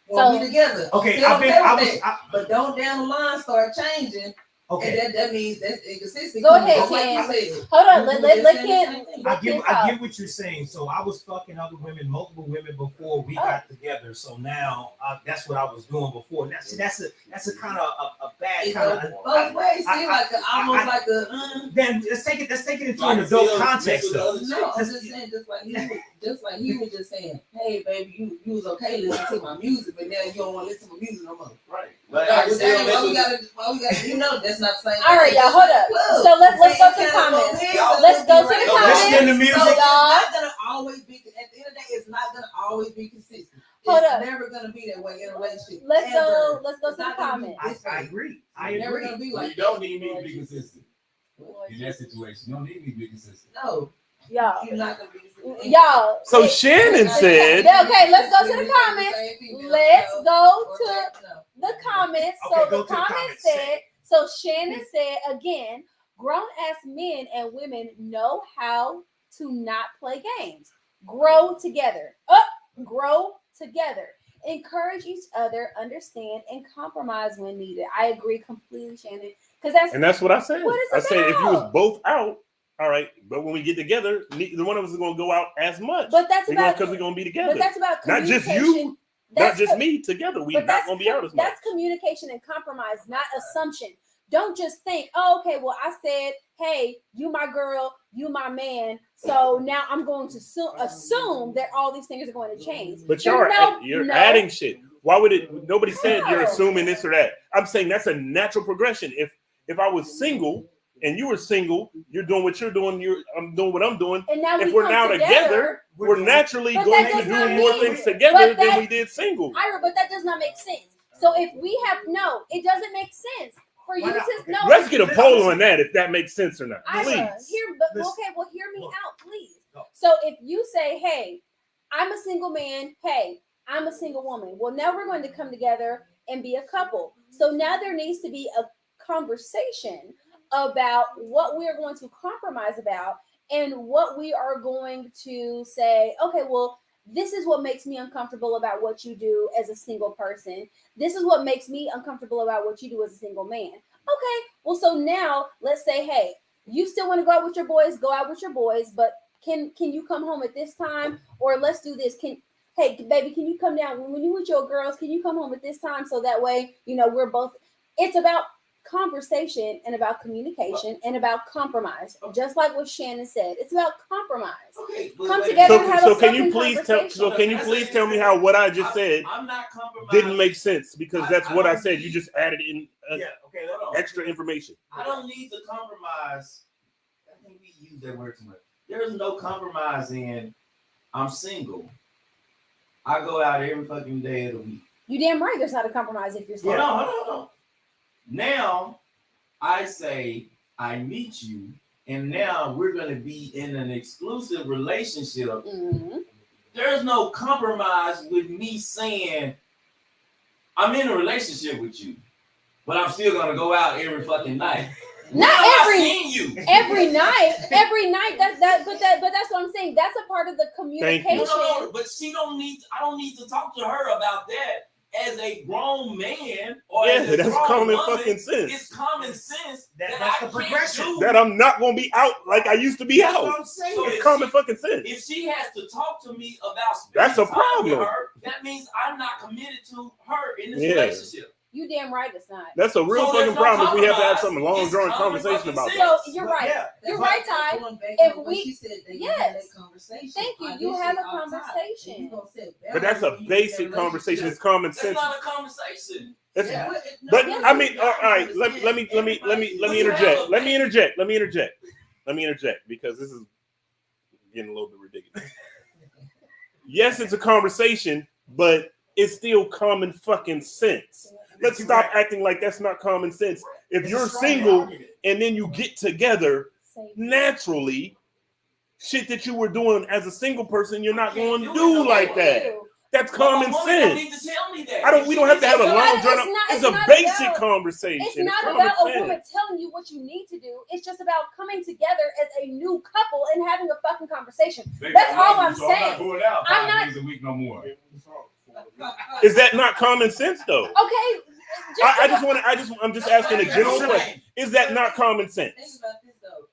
Well, So- we together. Okay, Still but don't down the line start changing. Okay. And that means that's inconsistent. Go ahead, Just like Ken. you said. Hold on, You let just Ken. said the same thing. I get what you're saying. So I was fucking other women, multiple women before we got together. So now that's what I was doing before. Now, see, that's a kind of a bad It kind goes of. both ways. See, almost like Then let's take it into an adult context though. No, I'm just saying, just like he was just saying, hey baby, you was okay listening to my music, but now you don't want to listen to my music no more. Right. Like, But I still why we listen. gotta, you know, that's not the same. All right, y'all, hold up. So let's go to the comments. Let's go to the Let's get in the comments. music. So it's Y'all. not gonna always be. At the end of the day, it's not gonna always be consistent. Hold It's up. never gonna be that way in a relationship. Let's go Ever. to It's the not gonna be comments. this I way. agree. It's never gonna be You like don't that. need me to be consistent in that situation. You don't need me to be consistent. No, Y'all. you're not gonna be consistent. Y'all. So Shannon said, Yeah, okay, let's go to the comments. Let's go to the comments. So Okay, go the to the comments comments. said, so Shannon said again, grown ass men and women know how to not play games. Grow together. Grow together. Encourage each other, understand, and compromise when needed. I agree completely, Shannon. Because that's what I said. What it's I said if you was about. both out, all right, but when we get together, neither one of us is going to go out as much. but that's about because we're going to be together. But that's about Not just communication. you, That's not just co- me. Together, we But not going to be out as much. That's communication and compromise, not assumption. Don't just think, oh, okay, well, I said, hey, you my girl, you my man, so now I'm going to assume that all these things are going to change. But No, you're no. adding shit. Why would it? Nobody said you're No. assuming this or that. I'm saying that's a natural progression. If I was single and you were single, you're doing what you're doing. I'm doing what I'm doing. And now If we we're come now together, together, we're naturally But going that to does do not more mean- things together but than that- we did single. Ira, but that does not make sense. So if we have it doesn't make sense for you Why not? to Okay. no. Let's get a poll on that if that makes sense or not. Ira, Please. hear me Look. out, please. Go. So if you say, hey, I'm a single man, hey, I'm a single woman. Well, now we're going to come together and be a couple. So now there needs to be conversation about what we are going to compromise about and what we are going to say, okay, well, this is what makes me uncomfortable about what you do as a single person. This is what makes me uncomfortable about what you do as a single man. Okay, well, so now let's say, hey, you still want to go out with your boys, go out with your boys, but can you come home at this time? Or let's do this. Hey, baby, can you come down when you with your girls? Can you come home at this time so that way, we're both. It's about conversation and about communication and about compromise. Just like what Shannon said, it's about compromise. Okay, Come together and have a can you fucking please tell me how what I just said I'm not compromising. didn't make sense, because that's what I said. You just added in extra information. I don't need to compromise. I think we use that word too much. There is no compromise in I'm single. I go out every fucking day of the week. You damn right there's not a compromise if you're single. Hold on. Now, I say I meet you, and now we're going to be in an exclusive relationship. Mm-hmm. There's no compromise with me saying I'm in a relationship with you, but I'm still going to go out every fucking night. Every night. But that's what I'm saying. That's a part of the communication. No. But I don't need to talk to her about that. As a grown man, that's common fucking sense. It's common sense that's the progression. That I'm not gonna be out like I used to be out. What I'm saying. So it's common fucking sense. If she has to talk to me about that's a problem. With her, that means I'm not committed to her in this relationship. You damn right it's not. That's a real fucking problem if we have to have some long drawn conversation about that. So you're right. Yeah, you're right, Ty. If we said conversation. Thank you. You have a conversation. But that's a basic conversation. It's common sense. That's not a conversation. But I mean, all right. Let me interject. Let me interject because this is getting a little bit ridiculous. Yes, it's a conversation, but it's still common fucking sense. Let's stop acting like that's not common sense. If you're single and then you get together, naturally, shit that you were doing as a single person, you're not going to do like that. That's common sense. Need to tell me that. We don't have to have a long drawn out. It's a basic conversation. It's not about a woman telling you what you need to do. It's just about coming together as a new couple and having a fucking conversation. That's all I'm saying. I'm not going out 5 days a week no more. Is that not common sense though? Okay. I'm just asking a general question. Is that not common sense? Think about this though.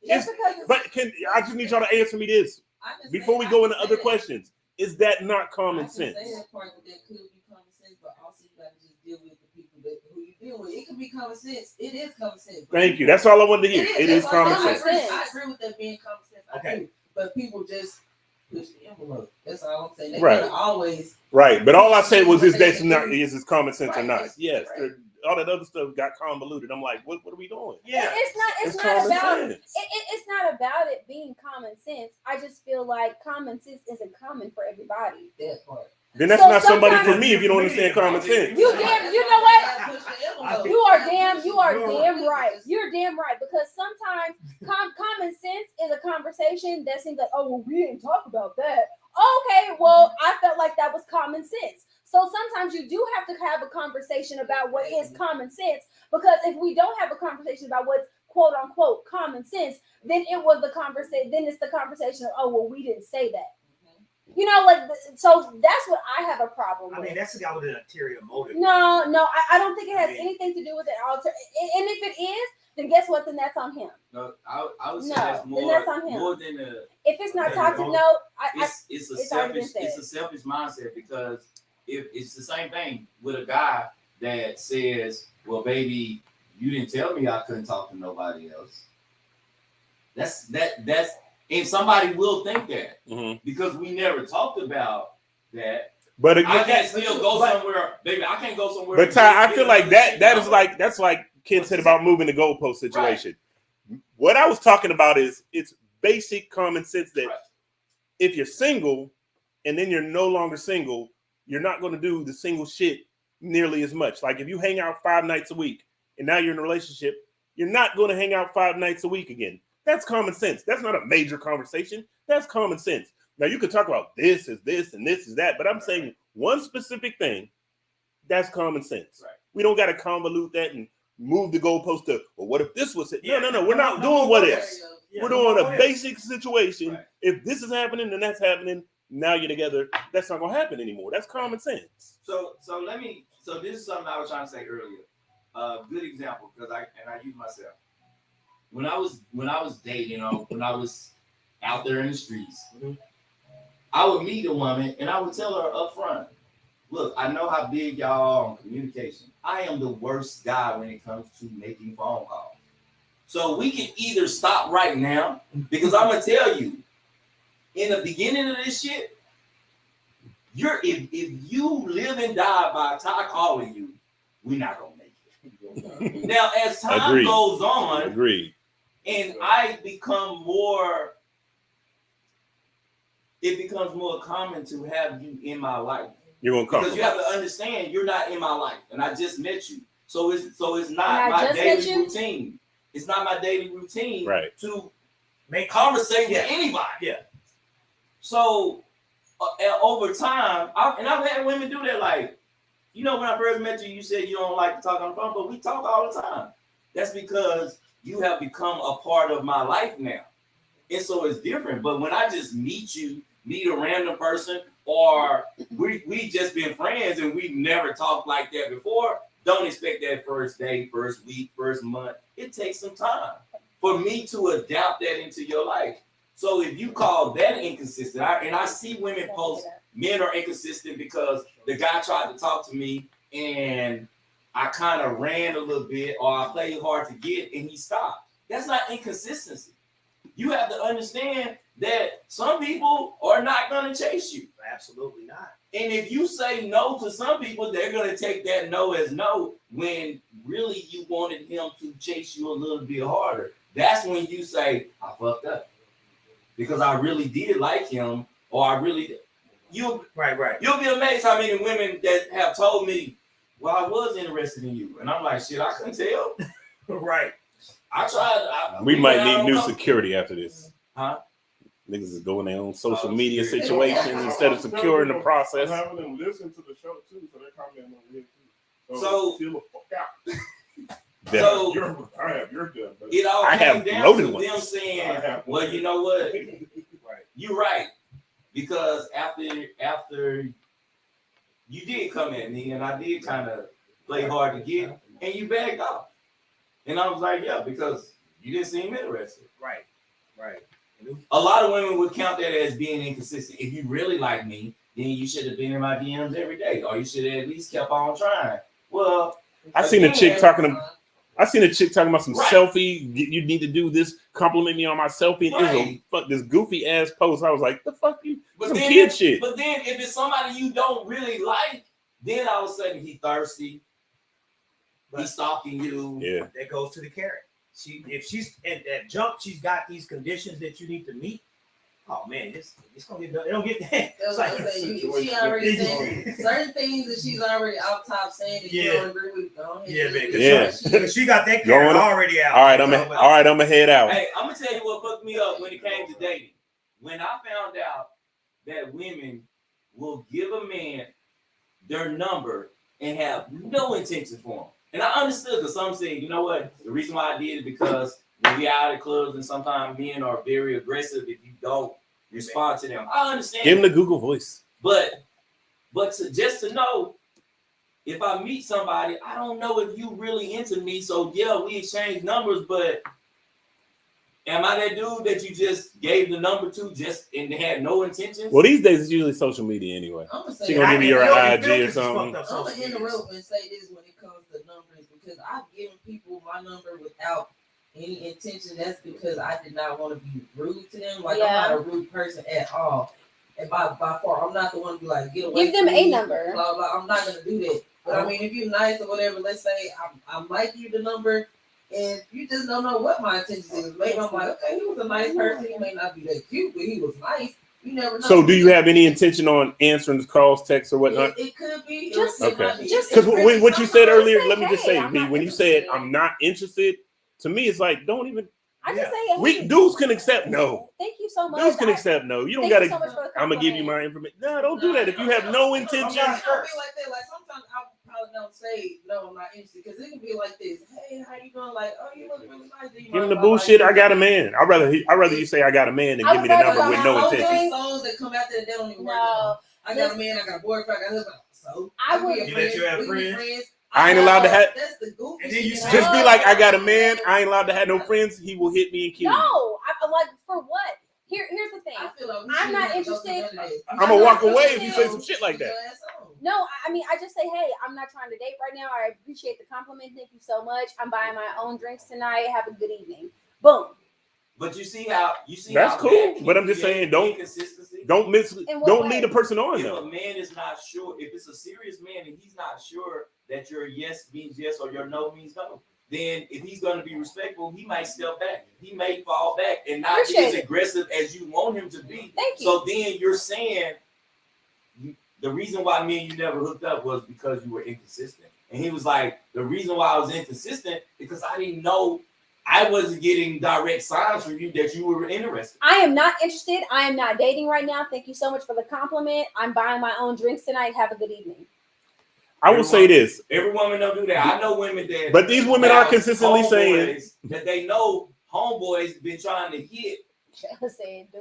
I just need y'all to answer me this before we go into other questions. Is that not common sense? Say that part that could be common sense, but also you got to just deal with the people who you deal with. It could be common sense. It is common sense. Thank you. That's all I wanted to hear. It is common sense. I agree with that being common sense. I do. But people just push the envelope. That's all I'm saying. They right. Always. Right. But all I said was, is it common sense or not? Yes. Right. All that other stuff got convoluted. I'm like, what are we doing? Yeah. It's not about it being common sense. I just feel like common sense isn't common for everybody. That part. Then that's not somebody for me if you don't understand common sense. You know what? You are damn right. You're damn right, because sometimes common sense is a conversation that seems like, oh, well, we didn't talk about that. Okay, well, I felt like that was common sense. So sometimes you do have to have a conversation about what is common sense, because if we don't have a conversation about what's quote unquote common sense, then it's the conversation of, oh, well, we didn't say that. So that's what I have a problem with. I mean, that's the guy with an ulterior motive. No, I don't think it has anything to do with it. And if it is, then guess what? Then that's on him. No, I would say that's more, then that's on him. More than if it's not toxic, it's a selfish mindset, because if it's the same thing with a guy that says, well, baby, you didn't tell me I couldn't talk to nobody else. That's and somebody will think that because we never talked about that. But again, I can't still go somewhere, baby. I can't go somewhere. But Ty, I feel like that's like Ken said about moving the goalpost situation. Right. What I was talking about is it's basic common sense that if you're single and then you're no longer single, you're not going to do the single shit nearly as much. Like if you hang out 5 nights a week and now you're in a relationship, you're not going to hang out 5 nights a week again. That's common sense. That's not a major conversation. That's common sense. Now you could talk about this is this and this is that, but I'm saying one specific thing. That's common sense. Right. We don't got to convolute that and move the goalpost to, well, what if this was it? No. We're not doing what ifs. We're doing a basic situation. Right. If this is happening, then that's happening. Now you're together. That's not gonna happen anymore. That's common sense. So this is something I was trying to say earlier. Good example, because I use myself. When I was dating, when I was out there in the streets, I would meet a woman and I would tell her up front, look, I know how big y'all are on communication. I am the worst guy when it comes to making phone calls. So we can either stop right now, because I'm gonna tell you, in the beginning of this shit, if you live and die by Ty calling you, we're not gonna make it. Now, as time goes on, and it becomes more common to have you in my life. You're gonna come because you have to understand you're not in my life, and I just met you, so it's not my daily routine. It's not my daily routine to make conversation with anybody. Yeah. So over time, I've had women do that. Like, when I first met you, you said you don't like to talk on the phone, but we talk all the time. That's because you have become a part of my life now. And so it's different. But when I just meet a random person, or we just been friends and we've never talked like that before, don't expect that first day, first week, first month. It takes some time for me to adapt that into your life. So if you call that inconsistent, I see women post men are inconsistent because the guy tried to talk to me and I kind of ran a little bit, or I played hard to get and he stopped. That's not inconsistency. You have to understand that some people are not going to chase you. Absolutely not. And if you say no to some people, they're going to take that no as no, when really you wanted him to chase you a little bit harder. That's when you say, I fucked up. Because I really did like him, or I really did. You'll be amazed how many women that have told me, well, I was interested in you. And I'm like, shit, I couldn't tell. Right. I tried. We might need new security after this. Huh? Niggas is going their own social media situations instead of securing the process. I'm having them listen to the show too, so they're commenting on here too. So chill the fuck out. So you're good. But it all came down to them saying, well, you know what? You're right. Because after you did come at me and I did kind of play hard to get, and you backed off. And I was like, yeah, because you didn't seem interested. Right. A lot of women would count that as being inconsistent. If you really like me, then you should have been in my DMs every day, or you should have at least kept on trying. Well, I seen a chick talking about some selfie. You need to do this. Compliment me on my selfie. And it was this goofy ass post. I was like, the fuck you? Some kid shit. But then if it's somebody you don't really like, then all of a sudden he thirsty. He's stalking you. Yeah. That goes to the carrot. If she's at that jump, she's got these conditions that you need to meet. Oh man, it's gonna get done. It don't get that. She already said certain things that she's already out top saying that you don't agree with. She got that carrot already out. All right, I'm gonna head out. Hey, I'm gonna tell you what fucked me up when it came to dating. When I found out that women will give a man their number and have no intention for him. And I understood, because some said, you know what? The reason why I did it because when we out at clubs and sometimes men are very aggressive if you don't respond to them. I understand. Give him the Google voice. But just to know, if I meet somebody, I don't know if you really into me. So yeah, we exchange numbers, but am I that dude that you just gave the number to and had no intentions? Well, these days it's usually social media anyway. She gonna give you your IG or something. I'm gonna interrupt and say this when it comes to numbers, because I've given people my number without any intention. That's because I did not want to be rude to them. Like, I'm not a rude person at all. And by far, I'm not the one to be like, get away. Give them a number. Blah, blah. I'm not gonna do that. But I mean, if you're nice or whatever, let's say I might give you the number, and you just don't know what my intentions is. Maybe I'm like, okay, he was a nice person. He may not be that cute, but he was nice. You never know. So, do you have any intention on answering the calls, texts, or whatnot? It could be. Okay. Because what you said earlier, let me just say, when you said I'm not interested, to me it's like, don't even. I just say dudes can accept no. Thank you so much. Dudes can accept no. You don't gotta. I'm gonna give you my information. No, don't do that. If you have no intention. I'll be like that. Like sometimes probably don't say no, I'm not interested, because it can be like this. Hey, how you doing? Like, oh, you look really nice. Then you Give him might the go bullshit. like, I got a man. I'd rather you say I got a man than I give me would the rather number with no have intention. songs that come out there that they don't even work No. on. I got a man, I got a boyfriend, I got a husband. So I would. You let you have we can be friends? I ain't allowed to have. That's the goofy And then you shit. Just be like, I got a man. I ain't allowed to have no friends. He will hit me and kill me. No, I like for what? Here's the thing. I feel like I'm not interested. I'm gonna walk away if you say some shit like that. No, I mean, I just say, hey, I'm not trying to date right now. I appreciate the compliment. Thank you so much. I'm buying my own drinks tonight. Have a good evening. Boom. But you see how That's how cool. bad But I'm can just be saying, don't inconsistency? don't what lead way? a person on If though. a man is not sure, if it's a serious man and he's not sure that your yes means yes or your no means no, then if he's going to be respectful, he might step back. He may fall back and not be as aggressive as you want him to be. Thank you. So then you're saying the reason why me and you never hooked up was because you were inconsistent. And he was like, the reason why I was inconsistent because I didn't know, I wasn't getting direct signs from you that you were interested. I am not interested. I am not dating right now. Thank you so much for the compliment. I'm buying my own drinks tonight. Have a good evening. I will say this. Every woman don't do that. I know women that. But these women are consistently saying that they know homeboys been trying to hit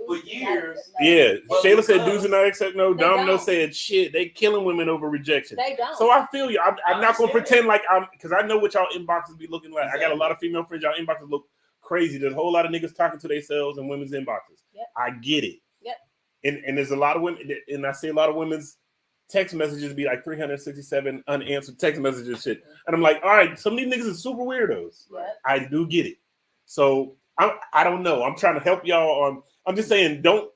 for years. Yeah, But Shayla said because- dudes are not accept no. They Domino don't. said shit. They killing women over rejection. They don't. So I feel you. I'm not gonna understand. pretend like I'm because I know what y'all inboxes be looking like. I got a lot of female friends. Y'all inboxes look crazy. There's a whole lot of niggas talking to themselves in women's inboxes. Yep. I get it. Yep. And there's a lot of women, and I see a lot of women's text messages be like 367 unanswered text messages and shit. And I'm like, all right, some of these niggas are super weirdos. Yep. I do get it. So I don't know. I'm trying to help y'all on. I'm just saying, don't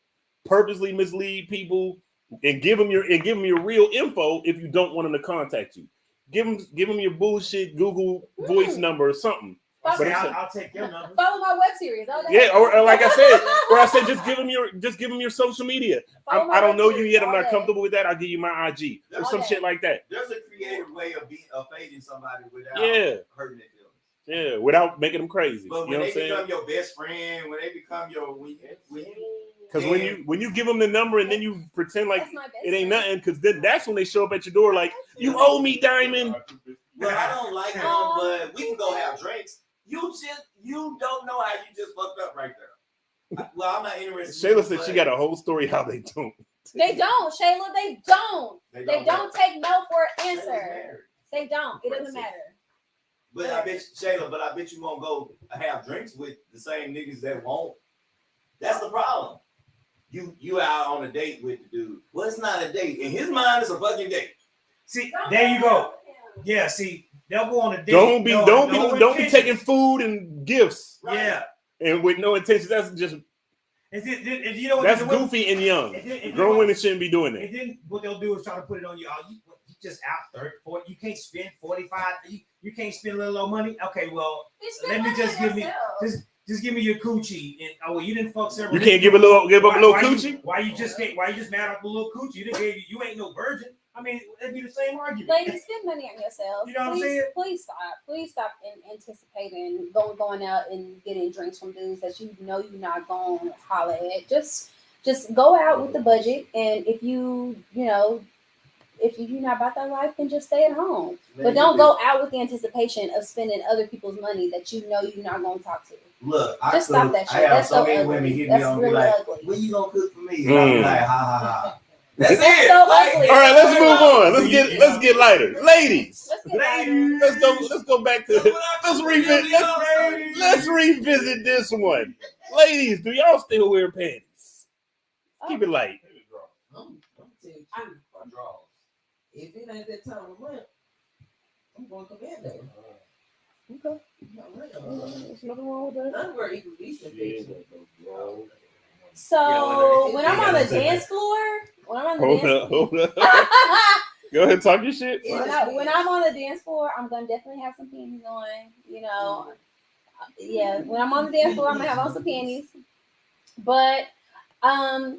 purposely mislead people and give them your real info if you don't want them to contact you. Give them your bullshit Google voice number or something. But I'm saying- I'll take your number. Follow my web series. Yeah, or like I said, just give them your social media. I don't know you yet. I'm not comfortable with that. I'll give you my IG or some shit like that. There's a creative way of fading somebody without hurting their feelings. Yeah, without making them crazy. But You know when what they I'm saying? become your best friend, when they become your Because when you give them the number and then you pretend like That's my best it ain't friend. nothing, because then that's when they show up at your door like, you owe me, Diamond. Well, I don't like them, but we can go have drinks. You don't know how you just fucked up right there. Well, I'm not interested. Shayla said she got a whole story how they don't. They don't, Shayla. They don't. They don't take no for an answer. Married. They don't. It doesn't matter. But I bet Shayla, I bet you won't go have drinks with the same niggas that won't. That's the problem. You out on a date with the dude. Well, it's not a date. In his mind, it's a fucking date. See, there you go. Yeah, see, they'll go on a date. Don't be intentions. taking food and gifts. Right. Yeah. And with no intention. That's just You know what that's goofy and young. Grown women shouldn't be doing And it. then what they'll do is try to put it on you. Oh, you just out 30, 40. You can't spend 45. You can't spend a little old money. Okay, well, let me just give me your coochie. And you didn't fuck several. You can't give up a little coochie. Why you just mad at the little coochie? You ain't no virgin. I mean, it'd be the same argument. Ladies, spend money on yourselves. You know what I'm saying? Please stop. Please stop anticipating going out and getting drinks from dudes that you know you're not going to holler at. Just go out with the budget, and if you're not about that life, then just stay at home. But don't go out with the anticipation of spending other people's money that you know you're not going to talk to. Look, Just stop that shit. I have That's so many ugly. women hit me That's on be really like, ugly. when you gonna cook for me? And I'll be like, ha ha ha. That's That's it. so Like, ugly. All right, let's move on. Let's get lighter, ladies. Let's get lighter. Let's go back to let's revisit this one. Ladies, do y'all still wear panties? Keep it light. I'm tell you, if it ain't that time of month, I'm going to bed there. Okay. There's nothing wrong with that. Underwear equals decent fiction. So when I'm on the dance floor, Hold up. Go ahead, talk your shit. when I'm on the dance floor, I'm gonna definitely have some panties on. You know, yeah. When I'm on the dance floor, I'm gonna have on some panties. But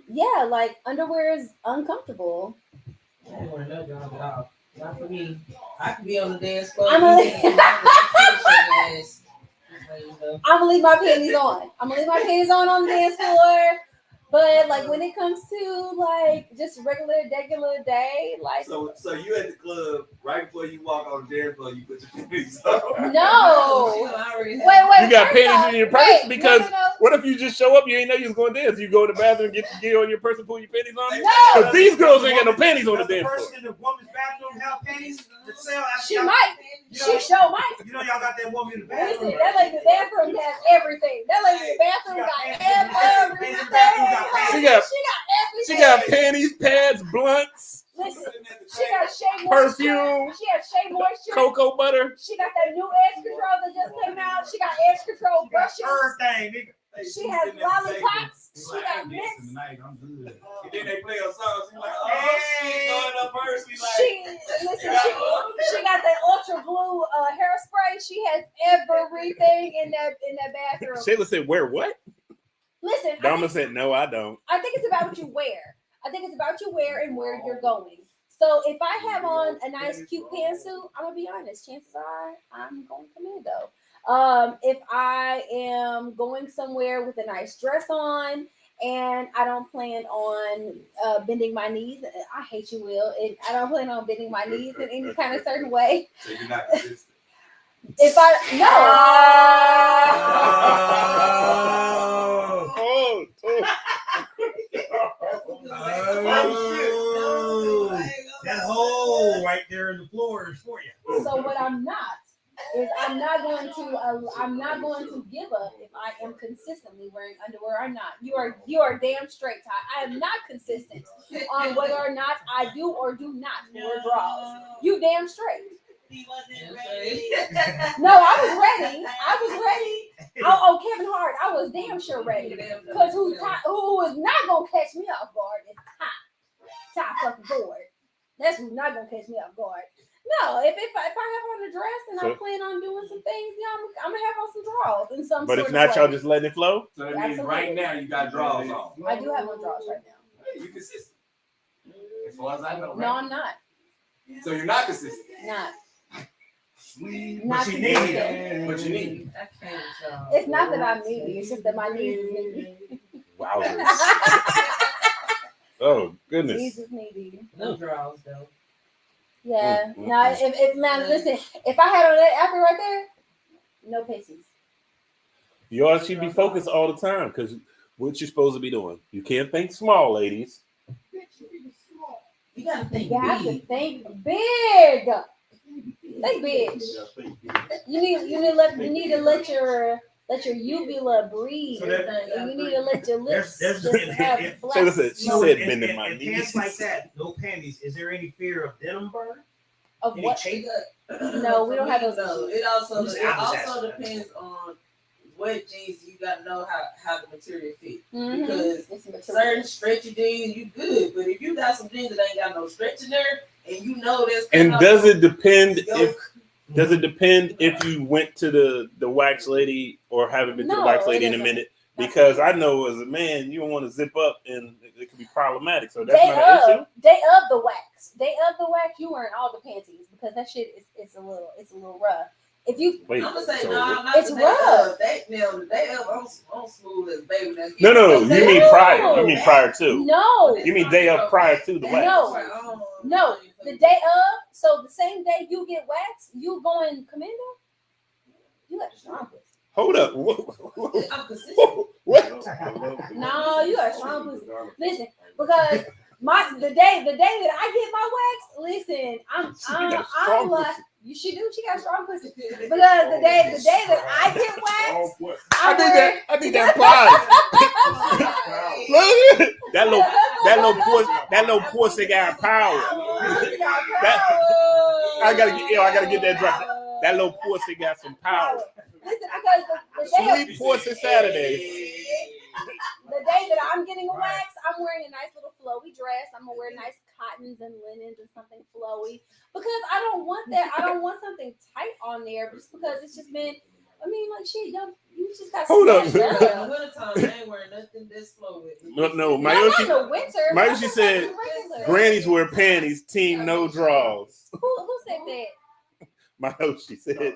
yeah, like underwear is uncomfortable. I don't want no job at all. Not for me. I can be on the dance floor. I'm gonna leave my panties on. I'm gonna leave my panties on the dance floor. But like when it comes to like just regular day, like So you at the club right before you walk on the dance floor, you put your panties on. no. Wait. You got first panties off, in your purse wait, because no. what if you just show up? You ain't know you was going to dance. You go to the bathroom, get on your purse, and pull your panties on. No. Because these girls ain't got no panties on the Does the dance floor. person in the woman's bathroom have panties to sell? She might. She sure might. You know, y'all got that woman in the Listen, bathroom. that lady in the bathroom has everything. That lady in the bathroom got everything. She got panties, pads, blunts, Listen, she got Shea Moisture. perfume, She has Shea Moisture. cocoa butter. She got that new edge control that just came out. She got edge control brushes. Everything, nigga. She has lollipops. She got mints. Tonight, I'm good. And then they play a song. She's like, oh, Hey. she's going up first. She's like, She got that ultra blue hairspray. She has everything in that bathroom. Shayla said, "Wear what?" Listen, Dama said, "No, I don't." I think it's about what you wear. I think it's about what you wear and where you're going. So if I have on a nice cute pantsuit, I'm gonna be honest. Chances are I'm going commando. If I am going somewhere with a nice dress on and I don't plan on bending my knees, I hate you, Will. And I don't plan on bending my knees in any kind of certain way. so you're not consistent. If I That hole right there in the floor is for you. So what I'm not is I'm not going to give up if I am consistently wearing underwear or not. You are damn straight, Ty. I am not consistent on whether or not I do or do not wear drawers. You damn straight. He wasn't ready. No, I was ready. Oh, Kevin Hart, I was damn sure ready. Because who is not gonna catch me off guard is Ty fucking Ford. That's who's not gonna catch me off guard. No, if I have on a dress and I plan on doing some things, yeah, I'm gonna have on some drawers and some. But sort if not, of y'all way. just letting it flow. So that means right now you got drawers on. I do have on drawers right now. Hey, you consistent. As far as I know. No, Right? I'm not. So you're not consistent. Not. But Not you need consistent. it. But you need. I can't, y'all. It's not that I'm needy. It's just that my knees is needy. Wowzers. Oh goodness. Knees is needy. No draws though. Yeah. No. If man, listen. If I had on that outfit right there, no pissies. Y'all should be focused all the time because what you're supposed to be doing. You can't think small, ladies. You gotta think You have to big. think big. Think big. You need to let your uvula breathe. So that- and you need to let your lips There's- just have flex. Shayla said she So said in- bending in- my in knees. pants like that, no panties. Is there any fear of denim burn? Of Any what? chafe? No, we don't have those No, issues. it also I'm just asking. depends on what jeans you gotta know how the material fit. Mhm. Because It's material. certain stretchy jeans you good, but if you got some jeans that ain't got no stretch in there, and you know that's And does it depend Yo. if you went to the wax lady or haven't been to the No, wax it lady in a doesn't. minute? Because I know as a man, you don't want to zip up and it could be problematic. So that's Day not an issue. of the wax, you wearing all the panties because that shit is a little rough. If you Wait, I'm gonna say so- no, not It's the day rough. of. The day of, I'm smooth as baby. Now, No, you No. mean prior. You mean prior to. no, You mean day of prior to the wax. No. The day of, so the same day you get waxed, you going commando? You got strong pussy. Hold up. I'm consistent. What? No, you got strong pussy. Listen, because the day that I get my wax, listen, I'm strong like pussy. she got strong pussy. Because the day that I get waxed, I think that applies. Look, that little pussy got power. I gotta get that drop. That little pussy got some power. Listen, because the day Sweet pussy Saturday. the day that I'm getting a wax, I'm wearing a nice little flowy dress. I'm gonna wear nice cottons and linens and something flowy because I don't want that. I don't want something tight on there just because it's just been. I mean, like shit, you just got. Hold up. snatched In the wintertime, I ain't wearing nothing this slow with me. No, Not in the winter. Mayoshi said, Regular. Grannies wear panties, team no draws. Who said that? Mayoshi said,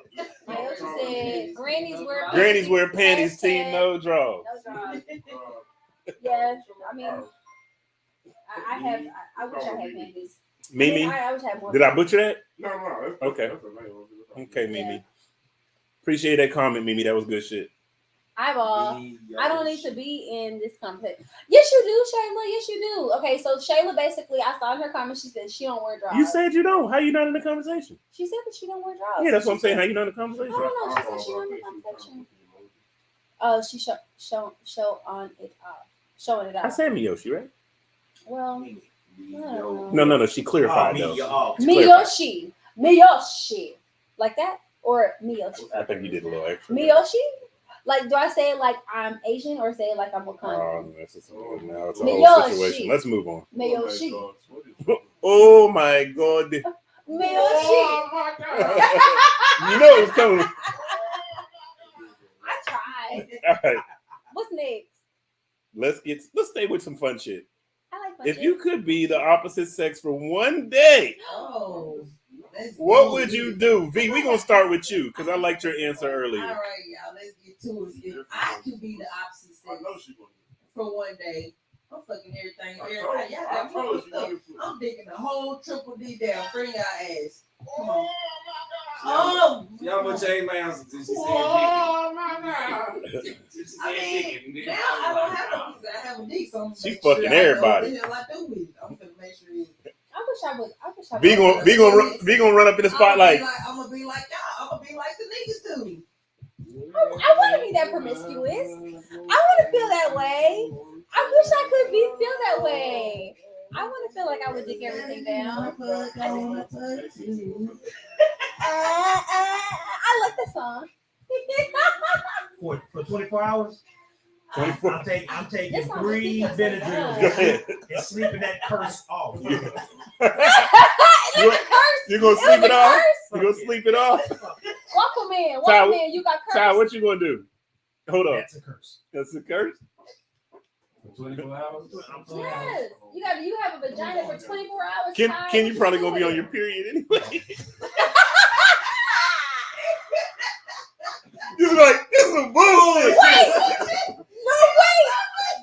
Mayoshi said, Grannies wear Grannies wear panties, team no draws. No draws. Yeah, I mean, I wish I had panties. Mimi, I wish I had more. did I butcher that? No. Okay. That's a name. Okay, Mimi. Appreciate that comment, Mimi. That was good shit. Eyeball. I don't need to be in this conversation. Yes, you do, Shayla. Yes, you do. Okay, so Shayla basically, I saw in her comment, she said she don't wear drawers. You said you don't. How you not in the conversation? She said that she don't wear drawers. Yeah, that's what I'm saying. How you not in the conversation? I don't know. She said she don't in the conversation. Oh, she show on it off. Showing it off. I said Miyoshi, right? Well, No. She clarified though. Miyoshi. Like that? Or Miyoshi? I think you did a little extra. Miyoshi? Like, do I say it like I'm Asian or say it like I'm Wakandan? Oh, it's a whole Miyoshi. situation. Let's move on. Miyoshi. Oh my god. Miyoshi. You know it was coming. I tried. All right. What's next? Let's stay with some fun shit. I like fun If shit. you could be the opposite sex for one day, Oh, what would you do? V, we're gonna start with you because I liked your answer earlier. All right, y'all, let's get to it. If I could be the opposite sex for one day, I'm fucking everything. Everybody, y'all got me fucked up. I'm digging the whole triple D down. Bring y'all ass. Come on. Oh, Y'all gonna change my answer to she said now I don't have a piece. I have a D, so I'm She's gonna fucking make sure everybody. I know what the hell I do with it. I'm gonna make sure it. I wish I would. Be gonna run up in the spotlight. I'm gonna be like y'all. I'm gonna be like the niggas do. I want to be that promiscuous. I want to feel that way. I wish I could feel that way. I want to feel like I would dig everything down. I like that song. For 24 hours, 24. I'm taking This song 3 is Benadryls Go ahead. and sleeping that curse off. It's a curse. You gonna It sleep was it a off? curse. You gonna sleep it off? Waffle Man, Ty, you got cursed. Ty, what you gonna do? Hold on. That's a curse. That's a curse? 24 hours. Yes, you have a vagina for 24 hours. Ty. Ken, you What probably doing? gonna be on your period anyway. You're like, this is bullshit. Wait, no wait,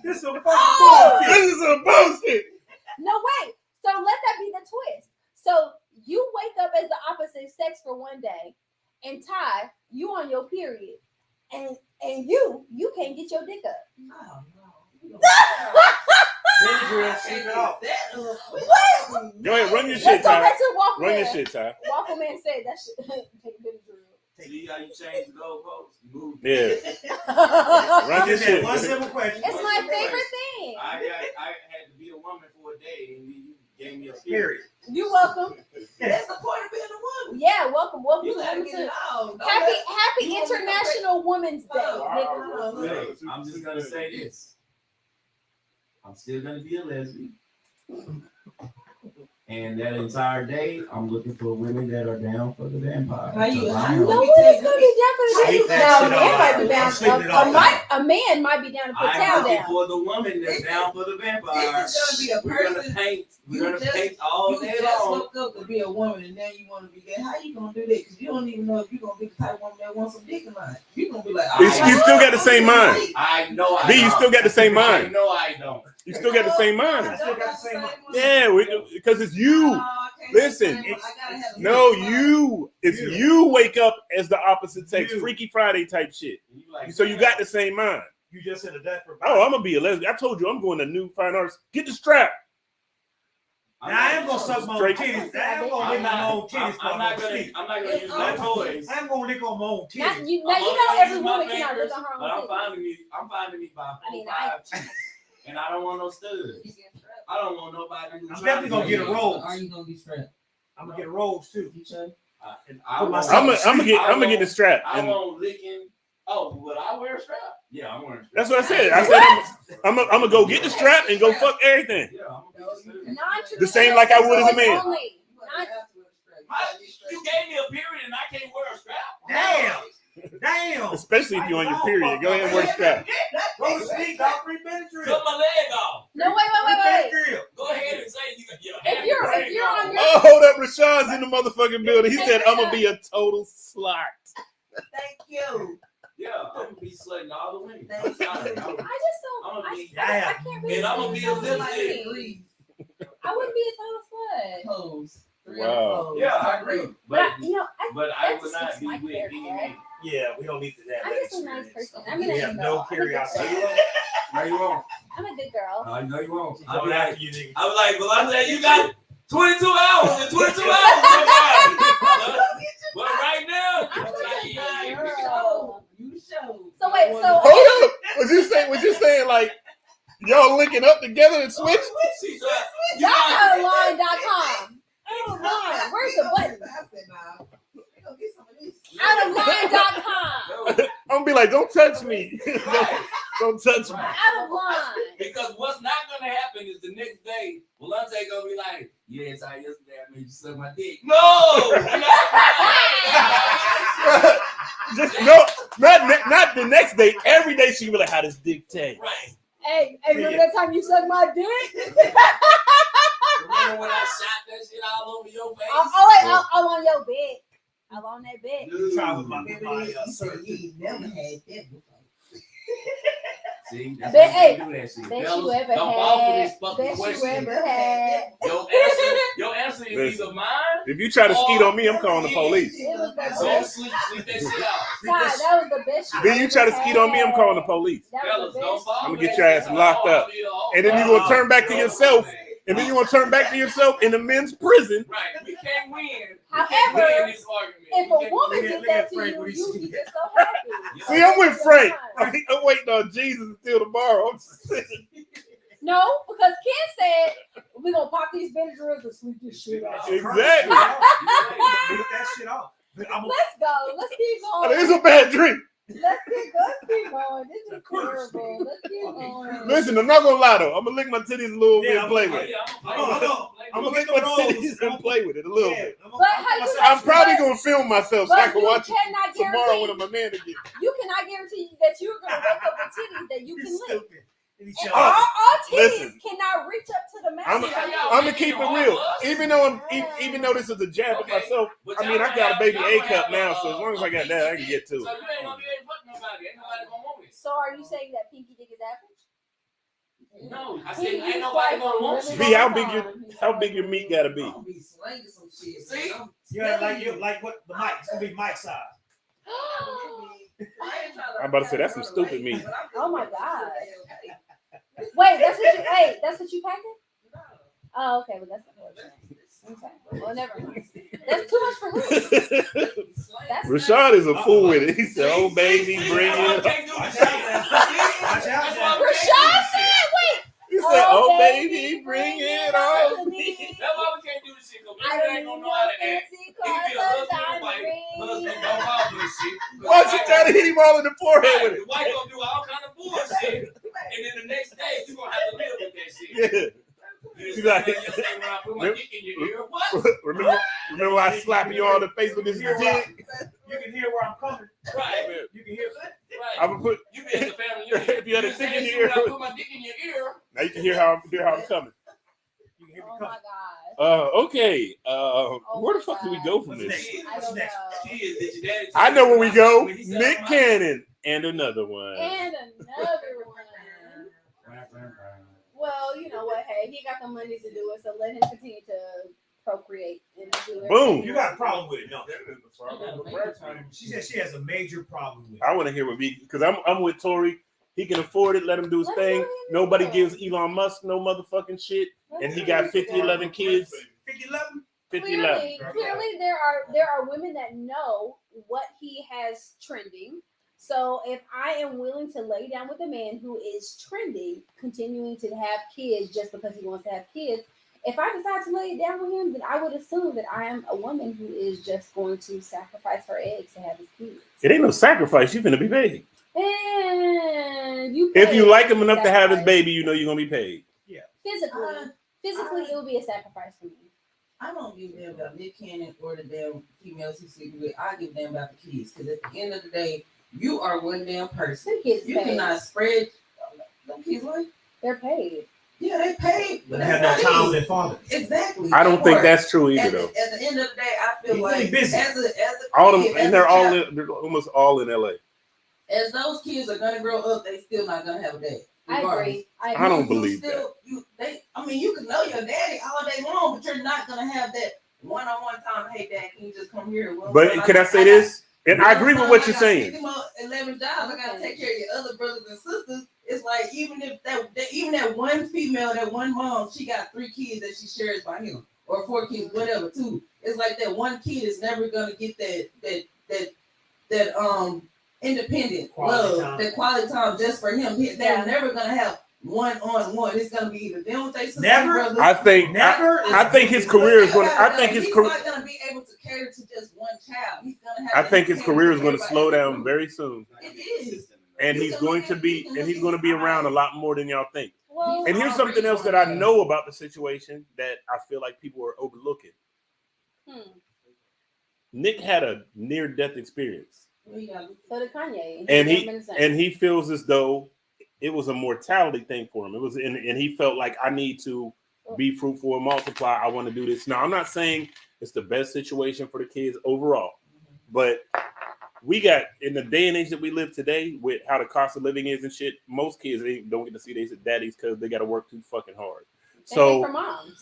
This is a fucking Oh! bullshit. This is a bullshit. no wait. So let that be the twist. So you wake up as the opposite sex for one day, and Ty, you on your period, and you can't get your dick up. No. Benadryl, sleep it off. Go ahead, run your Let's shit, go Ty. back to Waffle Run Man. your shit, Ty. Waffle Man said that shit. Take a Benadryl. See how you change the goalposts? You move. Yeah. It's Run your Just shit. that one simple question. my favorite thing. I had to be a woman for a day, and then you gave me a period. Period. You're welcome. That's the point of being a woman. Yeah, welcome You to gotta Woman get Too. it all. Happy International Women's Day, nigga. Hey, I'm just gonna say this. I'm still gonna be a lesbian. And that entire day, I'm looking for women that are down for the vampire. How you- No one is gonna be down for the Sleep that Now, a shit man off. might be I'm down. sleeping it off. A man might be down to put I'm towel looking down. for the woman that's down for the vampire. This is gonna be a We're gonna person. paint. You We're gonna just- paint all You day just long. woke up to be a woman and now you want to be gay. How you gonna do that? Because you don't even know if you're gonna be the type of woman that wants some dick or not. You gonna be like, You still got the same mind. I know I B, you don't. still got the same I mind. know I don't. You still got the same I mind. still got the same mind. Yeah, because it's you. Listen, No, it's you wake up as the opposite sex. You. Freaky Friday type shit. You like, So you got the same mind. You just said a death for. Oh, I'm gonna be a lesbian. I told you I'm going to New Fine Arts. Get the strap. Now, I am gonna suck my own Straight- titties. I am gonna lick my own titties. I'm not gonna use my toys. I'm gonna lick on my own Now, titties. you I'm know only every using my woman cannot fingers, live on her But I'm own. finding me by I mean, 5 chicks, and I don't want no studs. I don't want nobody. who's I'm trying definitely gonna to get a rose. Are you gonna be strapped? I'm gonna get a rose too. You sure? I want, I'm gonna get the strap. I And want licking. Oh, would I wear a strap? Yeah, I'm wearing a strap. that's what I said. I said I'm gonna go get the strap and go fuck everything. Yeah, I'm gonna get a strap. The same like I would as a man. Only. You gave me a period and I can't wear a strap. Damn. Especially if you're on your period. Go ahead and wear the strap. Go to sleep. Got 3 Benadryl. Cut my leg off. No, wait. Benadryl. Go ahead and say you got your If you're on your Oh, hold up, Rashad's in the motherfucking building. He said I'm gonna be a total slut. Thank you. Yeah, I'm gonna be be slutting all the women. Thank you. I just don't. I'm gonna be- I can't really. And I'm gonna be a lipstick. I wouldn't be a total slut. Pose. Wow. Yeah, I agree. But I, you know, but that I would just not fits be my with character. any. Yeah, we don't need to that. I'm just a nice person. I'm We an have angel. no I'm a good curiosity. girl. No, you won't. I'm a good girl. I know you won't. She's I'll be going like, after you, nigga. I was like, well, I said you got 22 hours and 22 hours. But right now, I'm a yeah, good girl. You show. So wait, so Hold up. Was you saying like y'all linking up together and switch? she's y'all are line.com. Out of line. Where's the button? I said, nah. We gonna get some of this. Out of line.com. I'm gonna be like, don't touch me. Right. Don't touch me. Right. Out of line. Because what's not gonna happen is the next day, Valente gonna be like, yeah, it's how yesterday I made you suck my dick. No! Just no, not the next day. Every day she be like, how does dick taste? Right. Hey, remember that time you sucked my dick? Remember when I shot that shit all over your face? I'm on your bed. I'm on that bed. You try with my You said you ain't never had that before. See, that's Bet- why hey, you do that shit. Bet Fellas, you ever don't fall for this had. fucking Bet you question. ever had. Your answer is Listen. either mine. If you try to skeet on me, I'm calling the police. It was the So best. sleep that shit out. Ty, that was the best shit. Then you try to skeet on me, I'm calling the police. That Fellas, was the don't best. fall I'ma for get that your ass shit. locked up. And then you gonna turn back to yourself. And then you gonna turn back to yourself in the men's prison. Right, we can't win. However, we can't win this argument. If We a can't woman win. did Look that at to Frank you, when he you see be that. just so happy. See, I'm with Frank. I'm waiting on Jesus until tomorrow. I'm sitting. No, because Ken said we're gonna pop these Benadryls and sleep this shit out. Exactly. Beat that shit off. Let's go. Let's keep going. It's a bad drink. Let's keep going. This is terrible. Let's keep going. Listen, I'm not gonna lie though. I'm gonna lick my titties a little bit Yeah, and play Oh, with it. yeah, I'm gonna lick my titties and play with it a little bit. But how you I'm probably gonna film myself so I But can you watch it cannot tomorrow when guarantee. I'm a man again. You cannot guarantee that you're gonna wake up with titties that you can lick. Stupid. And Oh, all titties listen. cannot reach up to the I'm maximum. gonna keep it real. Even though this is a jab at myself, I mean I got a baby A cup now, so as long as I got that, I can get to So you it. ain't gonna be able to fuck nobody. Ain't nobody gonna want it. So are you saying that pinky dick is average? No, I said ain't nobody gonna want you. V, how big your meat gotta be? I'm gonna be slanging some shit. See? man. Yeah, like what the mic? It's gonna be mic size. I'm about to say, that's some stupid meat. Oh my God. Wait, that's what you packing? Oh, okay, well that's unfortunate. Okay, well never mind. That's too much for Ruth. That's Rashad is a fool with it. He said, "Oh baby, bring it." Watch out now. Rashad said, wait. He said, "Oh baby, bring it on." That's why we can't do this shit. Cause I we don't ain't need gonna no know how to act. fancy He can be a cars, husband and wife. Husband diamond don't fall for this shit. Why you trying to hit him all in the forehead with The it? wife gonna do all kind of bullshit, and then the next day you gonna have to live with that shit. Yeah. You She's like- yesterday when I put my dick in your ear. What? Remember I slapping you all in the face with this dick? You can hear where I'm coming. Right. You can hear. Right. I'm gonna put. You be in the family unit. If you had a You dick say in shit your when I ear, put my dick in your ear. now you can hear how I'm coming. You can hear me Oh my coming. God. Okay. Where the fuck do we go from What's this? next? I What's don't next? know. Kids, did your daddy I know where we go. When he said, Nick "Oh, my-" Cannon and another one. And another one. Well, you know what? Hey, he got the money to do it, so let him continue to procreate and do it. Boom. You got a problem with it, no? Time. She said she has a major problem with it. I want to hear what V, because I'm with Tory. He can afford it. Let him do his Let thing. him do it. Nobody gives Elon Musk no motherfucking shit. And he got 50-11 kids. 50-11? 50-11. Clearly, there are women that know what he has trending. So if I am willing to lay down with a man who is trending, continuing to have kids just because he wants to have kids, if I decide to lay it down with him, then I would assume that I am a woman who is just going to sacrifice her eggs to have his kids. It ain't no sacrifice. You're gonna be paid. And you If you pay like him enough to have his sacrifice. baby, you know you're gonna be paid. Physically, it would be a sacrifice for me. I don't give a damn about Nick Cannon or the damn females he sleep with. I give a damn about the kids. Because at the end of the day, you are one damn person. Them kids You paid. cannot spread them kids like. They're paid. Yeah, they paid. But They that's have no not time it. with their father. Exactly. I don't That think part. that's true either, At though. the end of the day, I feel He's like really busy. as a All them, kid, as and a they're child, they're almost all in LA. as those kids are gonna grow up, they still not gonna have a dad. I agree. I don't believe that. I mean, you can know your daddy all day long, but you're not gonna have that one-on-one time. Hey, Dad, can you just come here? Well, But can I say this? And I agree with what you're saying. 11 jobs. I gotta take care of your other brothers and sisters. It's like even if that one female, that one mom, she got 3 kids that she shares by him, or 4 kids, whatever. Too. It's like that one kid is never gonna get that independent love, that quality time just for him. They're never gonna have one-on-one. It's gonna be either them with their sister brothers. I think his career is going to. I think his career. He's not gonna be able to cater to just one child. He's gonna have. I think his career is going to slow down very soon. It is. And he's going to be around a lot more than y'all think. Well, And here's something else that I know about the situation that I feel like people are overlooking. Nick had a near-death experience. So did Kanye. And he feels as though it was a mortality thing for him. It was, and he felt like, I need to be fruitful and multiply. I want to do this. Now, I'm not saying it's the best situation for the kids overall, but we got, in the day and age that we live today, with how the cost of living is and shit, most kids don't get to see their daddies because they got to work too fucking hard. So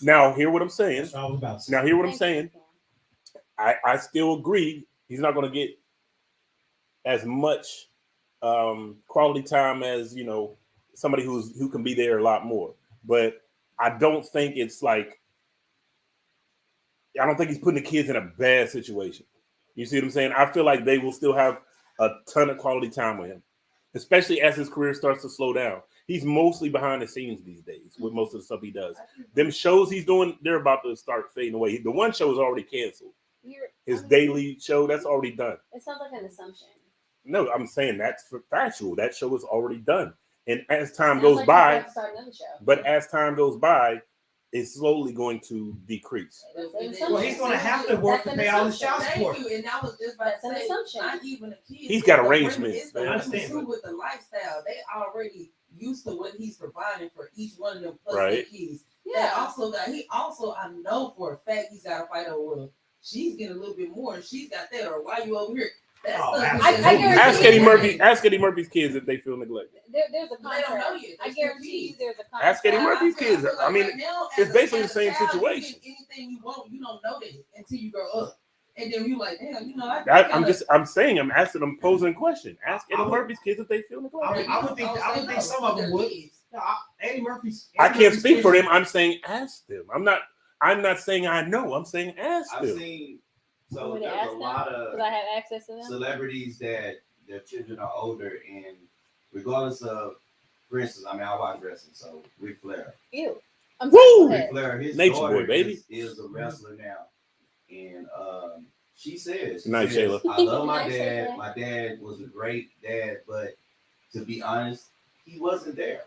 now hear what I'm saying. That's what I was about to say. Now hear what I'm saying. I still agree he's not going to get as much quality time as, you know, somebody who can be there a lot more. But I don't think it's like, I don't think he's putting the kids in a bad situation. You see what I'm saying? I feel like they will still have a ton of quality time with him, especially as his career starts to slow down. He's mostly behind the scenes these days with most of the stuff he does. Them shows he's doing, they're about to start fading away. The one show is already canceled. His daily show, that's already done. It sounds like an assumption. No, I'm saying that's factual. That show is already done. And as time goes by, but as time goes by, it's slowly going to decrease. Well, he's going to have to work to pay all his child support. Thank you. And I was just about to say, not even a kid. He's got arrangements. It's the one with the lifestyle. They already used to what he's providing for each one of them plus their kids. Yeah. I know for a fact he's got to fight over. She's getting a little bit more, and she's got that. Or why you over here? Ask Eddie Murphy. Ask Eddie Murphy's kids if they feel neglected. There's a contract. I guarantee you, there's a contract. Ask Eddie Murphy's kids. I mean, it's basically the same situation. Anything you want, you don't know that until you grow up, and then you like, damn, you know. I'm asking them posing a question. Ask Eddie Murphy's kids if they feel neglected. I would think some of them would. No, Eddie Murphy's. I can't speak for them. I'm saying ask them. I'm not saying I know. I'm saying ask them. I've seen. So there's a lot of I have access to them? Celebrities that their children are older, and regardless of, for instance, I watch wrestling, so Ric Flair. Ew. Ric Flair, his Nature daughter boy, baby. is a wrestler now, and she says, Shayla. I love my dad. My dad was a great dad, but to be honest, he wasn't there.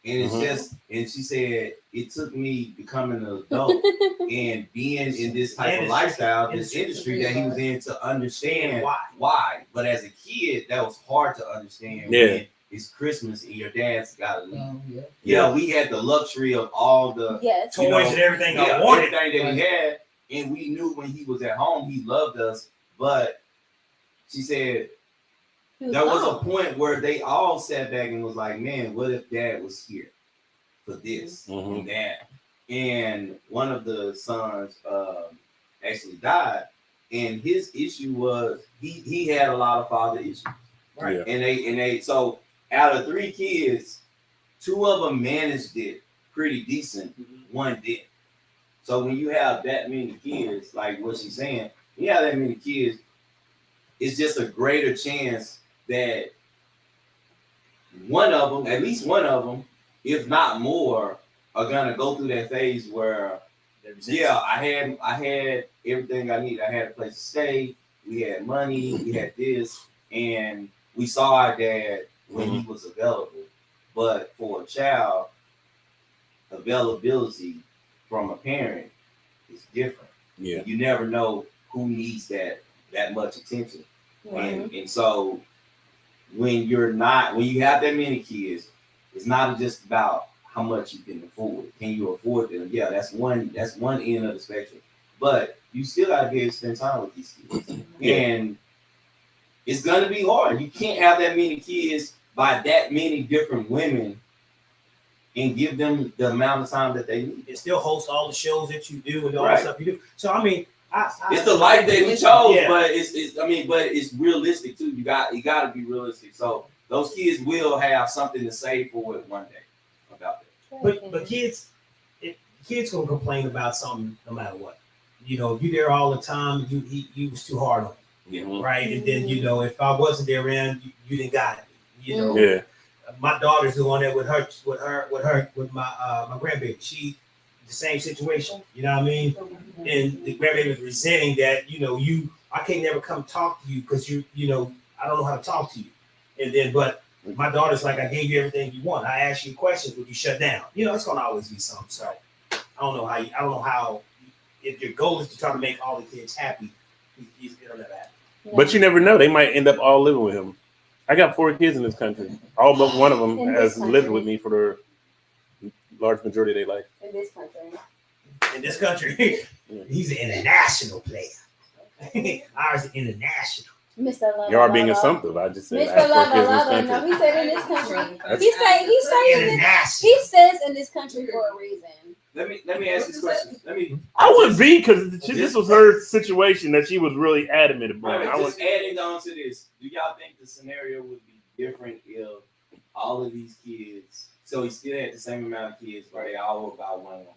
And it's just, and she said, it took me becoming an adult and being in this type of lifestyle, this industry that he was in, to understand why. But as a kid, that was hard to understand. When it's Christmas and your dad's got to leave. We had the luxury of all the toys and everything I wanted. Everything that we had. And we knew when he was at home, he loved us. But she said, there was a point where they all sat back and was like, man, what if dad was here for this and that? And one of the sons actually died. And his issue was he had a lot of father issues. Right. And they so out of 3 kids, 2 of them managed it pretty decent. One didn't. So when you have that many kids, like what she's saying, when you have that many kids, it's just a greater chance that one of them, at least one of them, if not more, are gonna go through that phase where, I had everything I needed. I had a place to stay. We had money. We had this, and we saw our dad when he was available. But for a child, availability from a parent is different. Yeah, you never know who needs that much attention, and so. When you have that many kids, it's not just about how much you can afford. Can you afford them? Yeah, that's one end of the spectrum. But you still gotta be able to spend time with these kids. And it's gonna be hard. You can't have that many kids by that many different women and give them the amount of time that they need. It still hosts all the shows that you do and all Right. the stuff you do. So I mean, It's the life that we chose, Yeah. but it's realistic too. You got to be realistic. So those kids will have something to say for it one day about that. But kids gonna complain about something no matter what. You know, you there all the time. You was too hard on me, Yeah. right? And then if I wasn't there, you didn't got it. You know, Yeah. my daughter's doing that with my grandbaby. She the same situation. You know what I mean? And the grandbaby was resenting that. I can't never come talk to you because I don't know how to talk to you. And then, but my daughter's like, I gave you everything you want. I asked you questions, would you shut down? It's gonna always be something. So I don't know how. If your goal is to try to make all the kids happy, it'll never happen. But you never know. They might end up all living with him. I got 4 kids in this country. All but one of them has lived with me for the large majority of their life. In this country. In this country, he's an international player. Ours is international. Mr. Love. You are being assumptive. I just said I Mr. have 4 kids in Love. this No, country. he said in this country. That's- International. He says in this country for a reason. Let me ask this question. I would be because this was her situation that she was really adamant about. Right, I was just adding on to this, do y'all think the scenario would be different if all of these kids, so he still had the same amount of kids, but they all were about one woman?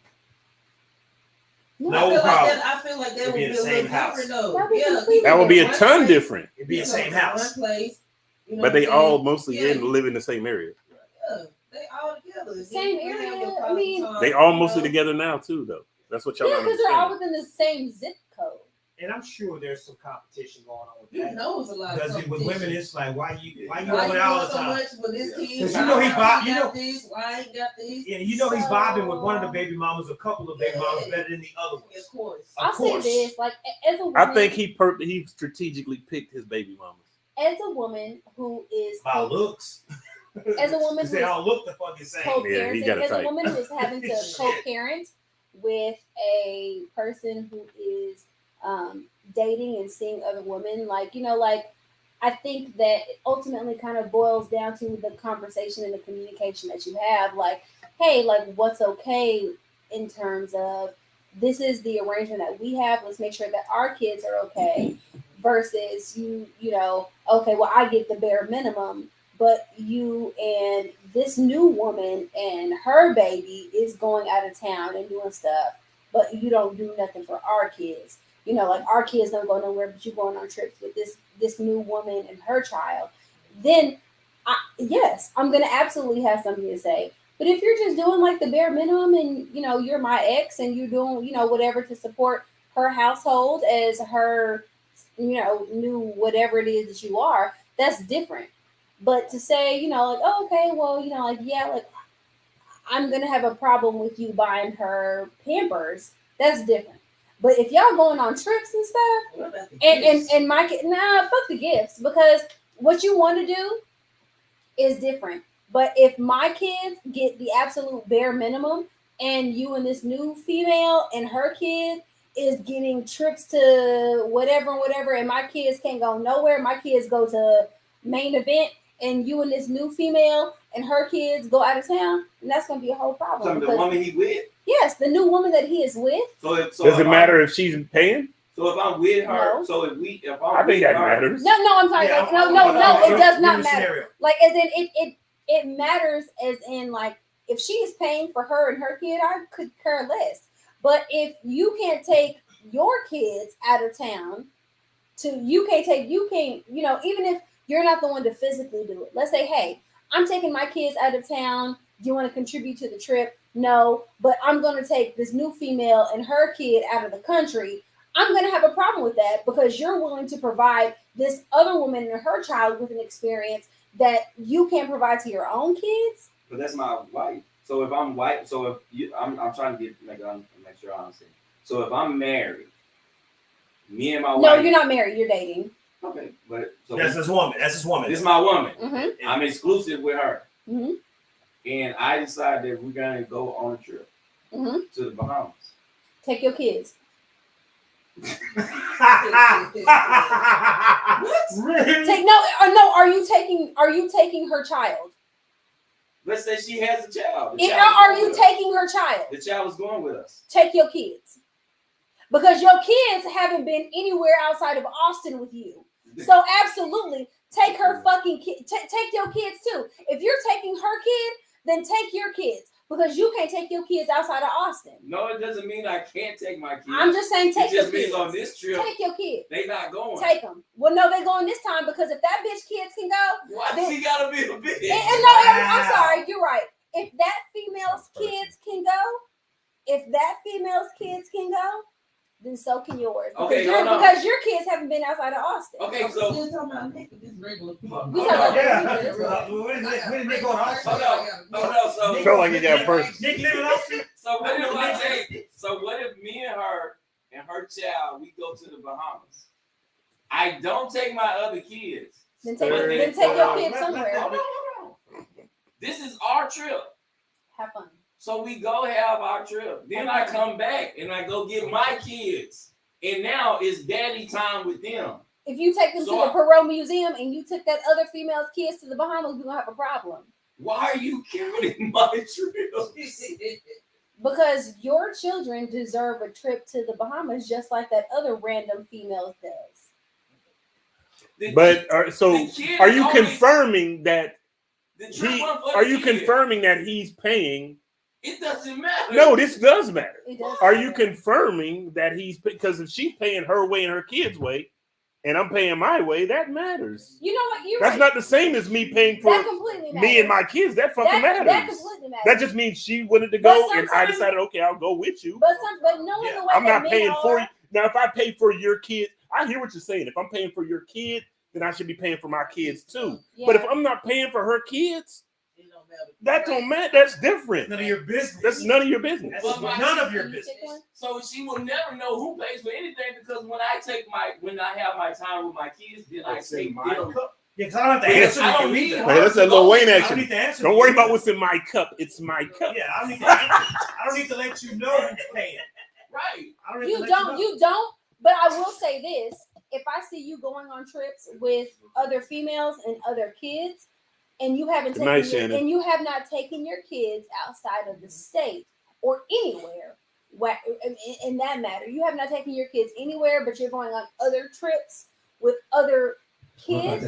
No problem. I feel like that It'd would be be the a same little house. different though. That'd be Yeah, completely that would be a one ton place, different. It'd be the same house. One place, you know But they what I'm all saying? mostly live in the same area. Yeah, they all together. Same They area, have their I quality mean- time, They all you mostly know. together now too, though. That's what y'all Yeah, don't because they're all understand. within the same zip code. And I'm sure there's some competition going on with You that. know it's a lot of Because with women, competition. it's like, why you Why over you there all doing the so time? much for this kid? 'Cause Why you know he I bought- you got know- this. Why I ain't got this? Yeah, he's vibing with one of the baby mamas, a couple of baby mamas better than the other Of ones. course. Of I'll course. say this, like as a woman, I think he strategically picked his baby mamas. as a woman who is By looks. As a woman 'Cause they who's all look the fucking same. co-parenting, he got a as a type. woman who is having to Shit. co-parent with a person who is dating and seeing other women, like I think that it ultimately kind of boils down to the conversation and the communication that you have. Like, hey, like what's okay in terms of this is the arrangement that we have. Let's make sure that our kids are okay. Versus okay, well I get the bare minimum, but you and this new woman and her baby is going out of town and doing stuff, but you don't do nothing for our kids. Like our kids don't go nowhere, but you going on trips with this new woman and her child. Then, yes, I'm gonna absolutely have something to say. But if you're just doing like the bare minimum, and you're my ex, and you're doing whatever to support her household as her new whatever it is that you are, that's different. But to say like, oh, okay, well like yeah, like I'm gonna have a problem with you buying her Pampers, that's different. But if y'all going on trips and stuff, What about the kids? and my kid, fuck the gifts, because what you want to do is different. But if my kids get the absolute bare minimum, and you and this new female and her kid is getting trips to whatever, and my kids can't go nowhere, my kids go to main event, and you and this new female and her kids go out of town, and that's gonna be a whole problem. Some of the because- woman he with. yes, the new woman that he is with. Does it matter if she's paying? So if I'm with her, No. so if I'm I think with that her, matters. No, I'm sorry. Yeah, like, no, it does not Give me a matter. scenario. Like, as in, it matters as in, like, if she is paying for her and her kid, I could care less. But if you can't take your kids out of town, even if you're not the one to physically do it. Let's say, hey, I'm taking my kids out of town. Do you want to contribute to the trip? No, but I'm going to take this new female and her kid out of the country. I'm going to have a problem with that because you're willing to provide this other woman and her child with an experience that you can't provide to your own kids. but that's my wife. So if I'm white, so if you, I'm trying to make sure I understand. So if I'm married, me and my No, wife. you're not married. You're dating. Okay, but so That's his woman. That's his woman. this is my woman. Mm-hmm. I'm exclusive with her, Mm-hmm. and I decide that we're gonna go on a trip Mm-hmm. to the Bahamas. Take your kids. Really? Are you taking her child? Let's say she has a child. Are you taking her child? The child was going with us. Take your kids. Because your kids haven't been anywhere outside of Austin with you. So absolutely take her fucking kid. Take your kids too. If you're taking her kid, then take your kids. Because you can't take your kids outside of Austin. No, it doesn't mean I can't take my kids. I'm just saying take your kids. It just means on this trip, take your kids. They not going. Take them. Well, no, they going this time because if that bitch kids can go. Why then, she gotta be a bitch? And no, I'm sorry. You're right. If that female's kids can go, then so can yours. Okay, because your kids haven't been outside of Austin. Okay, so you're talking about Nick, this regular people. We talking about When did Nick go to Austin? Hold on. So Felt like he got first. Nick live in Austin? So what if I take? So what if me and her child, we go to the Bahamas? I don't take my other kids. Then take your kids somewhere. No. This is our trip. Have fun. So we go have our trip. Then I come back and I go get my kids. And now it's daddy time with them. If you take them to the Perot Museum and you took that other female's kids to the Bahamas, we're going to have a problem. Why are you counting my trip? Because your children deserve a trip to the Bahamas just like that other random female does. Are you confirming that he's paying? It doesn't matter. No, this does matter. It does Are matter. you confirming that because if she's paying her way and her kids' way, and I'm paying my way, that matters. You know what? That's not the same as me paying for me and my kids. That fucking matters. That completely matters. That just means she wanted to go, and I decided, okay, I'll go with you. But knowing the way I'm not paying for you. you. Now, if I pay for your kid, I hear what you're saying. If I'm paying for your kid, then I should be paying for my kids too. Yeah. But if I'm not paying for her kids, that don't matter. That's different. None of your business. That's none of your business. That's none of your business. So she will never know who pays for anything because when I have my time with my kids, then I take my cup. Yeah, because I don't have to answer. I don't need her. That's that Lil Wayne action. Don't worry about what's in my cup. It's my cup. Yeah, I don't need to let you know who's paying. Right. You don't. But I will say this: if I see you going on trips with other females and other kids, and you haven't not taken your kids outside of the state or anywhere, in that matter, you have not taken your kids anywhere, but you're going on other trips with other kids.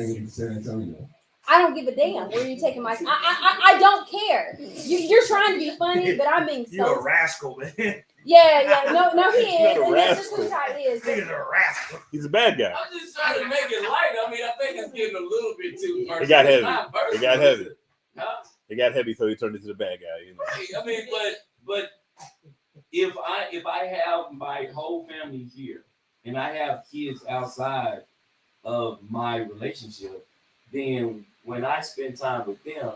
I don't give a damn where you're taking my. I don't care. You're trying to be funny, but I'm being so. You're a rascal, man. Yeah. No, he is, and that's just who Ty is. He's a rascal. He's a bad guy. I'm just trying to make it light. I mean, I think it's getting a little bit too personal. It got heavy. Huh? It got heavy, so he turned into the bad guy. You know? Right. I mean, but if I have my whole family here and I have kids outside of my relationship, then when I spend time with them,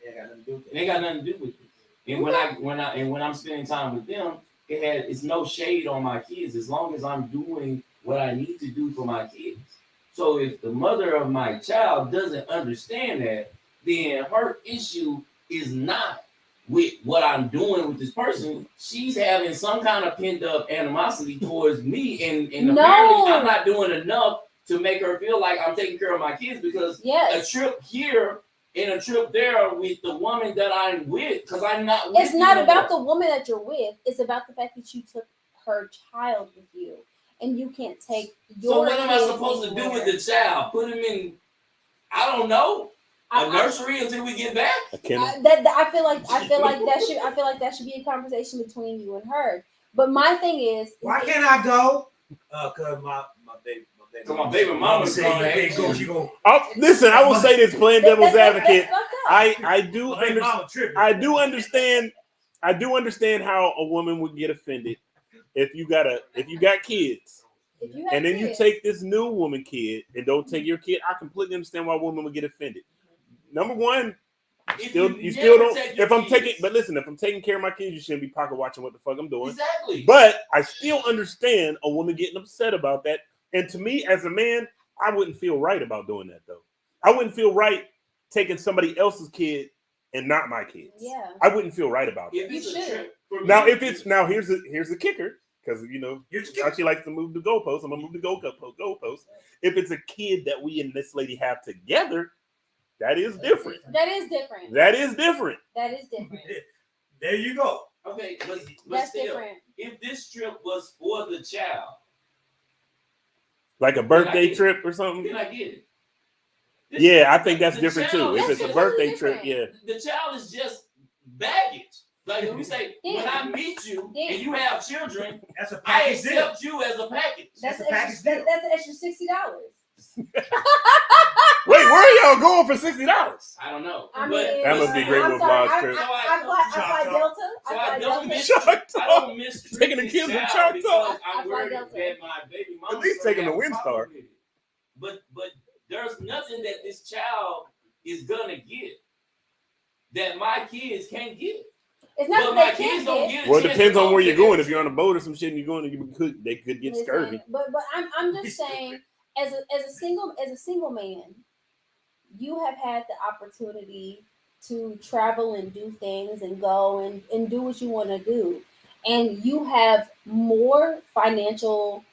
it ain't got nothing to do with it. And when I'm spending time with them, it's no shade on my kids as long as I'm doing what I need to do for my kids. So if the mother of my child doesn't understand that, then her issue is not with what I'm doing with this person. She's having some kind of pent up animosity towards me, and apparently I'm not doing enough to make her feel like I'm taking care of my kids because a trip here and a trip there with the woman that I'm with, because I'm not with It's not about the woman that you're with. It's about the fact that you took her child with you, and you can't take your. So what am I supposed to do with the child? Put him in, I don't know, a nursery until we get back? I feel like that should be a conversation between you and her. But my thing is, why can't I go? Cause my baby. So my baby mama said, listen, I will say this, playing devil's advocate. I do understand how a woman would get offended if you got kids, and then you take this new woman kid and don't take your kid. I completely understand why a woman would get offended. Number one, you still don't. If I'm taking care of my kids, you shouldn't be pocket watching what the fuck I'm doing. Exactly. But I still understand a woman getting upset about that. And to me, as a man, I wouldn't feel right about doing that, though. I wouldn't feel right taking somebody else's kid and not my kids. Yeah. I wouldn't feel right about that. You should. Now, here's the kicker. because she likes to move the goalposts. I'm gonna move the goalposts. If it's a kid that we and this lady have together, that is different. That is different. That is different. That is different. There you go. Okay, but That's still, different. if this trip was for the child, like a birthday trip or something. then I get it. I think that's different too. If it's a birthday trip, The child is just baggage. Like when we say, when I meet you and you have children, That's a I package deal. accept you as a package. That's a package deal. That's an extra $60. Wait, where are y'all going for $60? I don't know. I But mean, That must be great with vlogs trip. I fly Delta. So I I don't Delta. miss Choctaw. I don't mistreat Taking the this kids to child Choctaw. because I I'm fly worried Delta. that my baby mama At least taking the Windstar. But there's nothing that this child is gonna get that my kids can't get. It's not But that my they kids can't don't get. get. Well, it depends on where you're going. If you're on a boat or some shit and you're going, they could get Listen, scurvy. But I'm just saying, as a single man, you have had the opportunity to travel and do things and go and do what you want to do, and you have more financial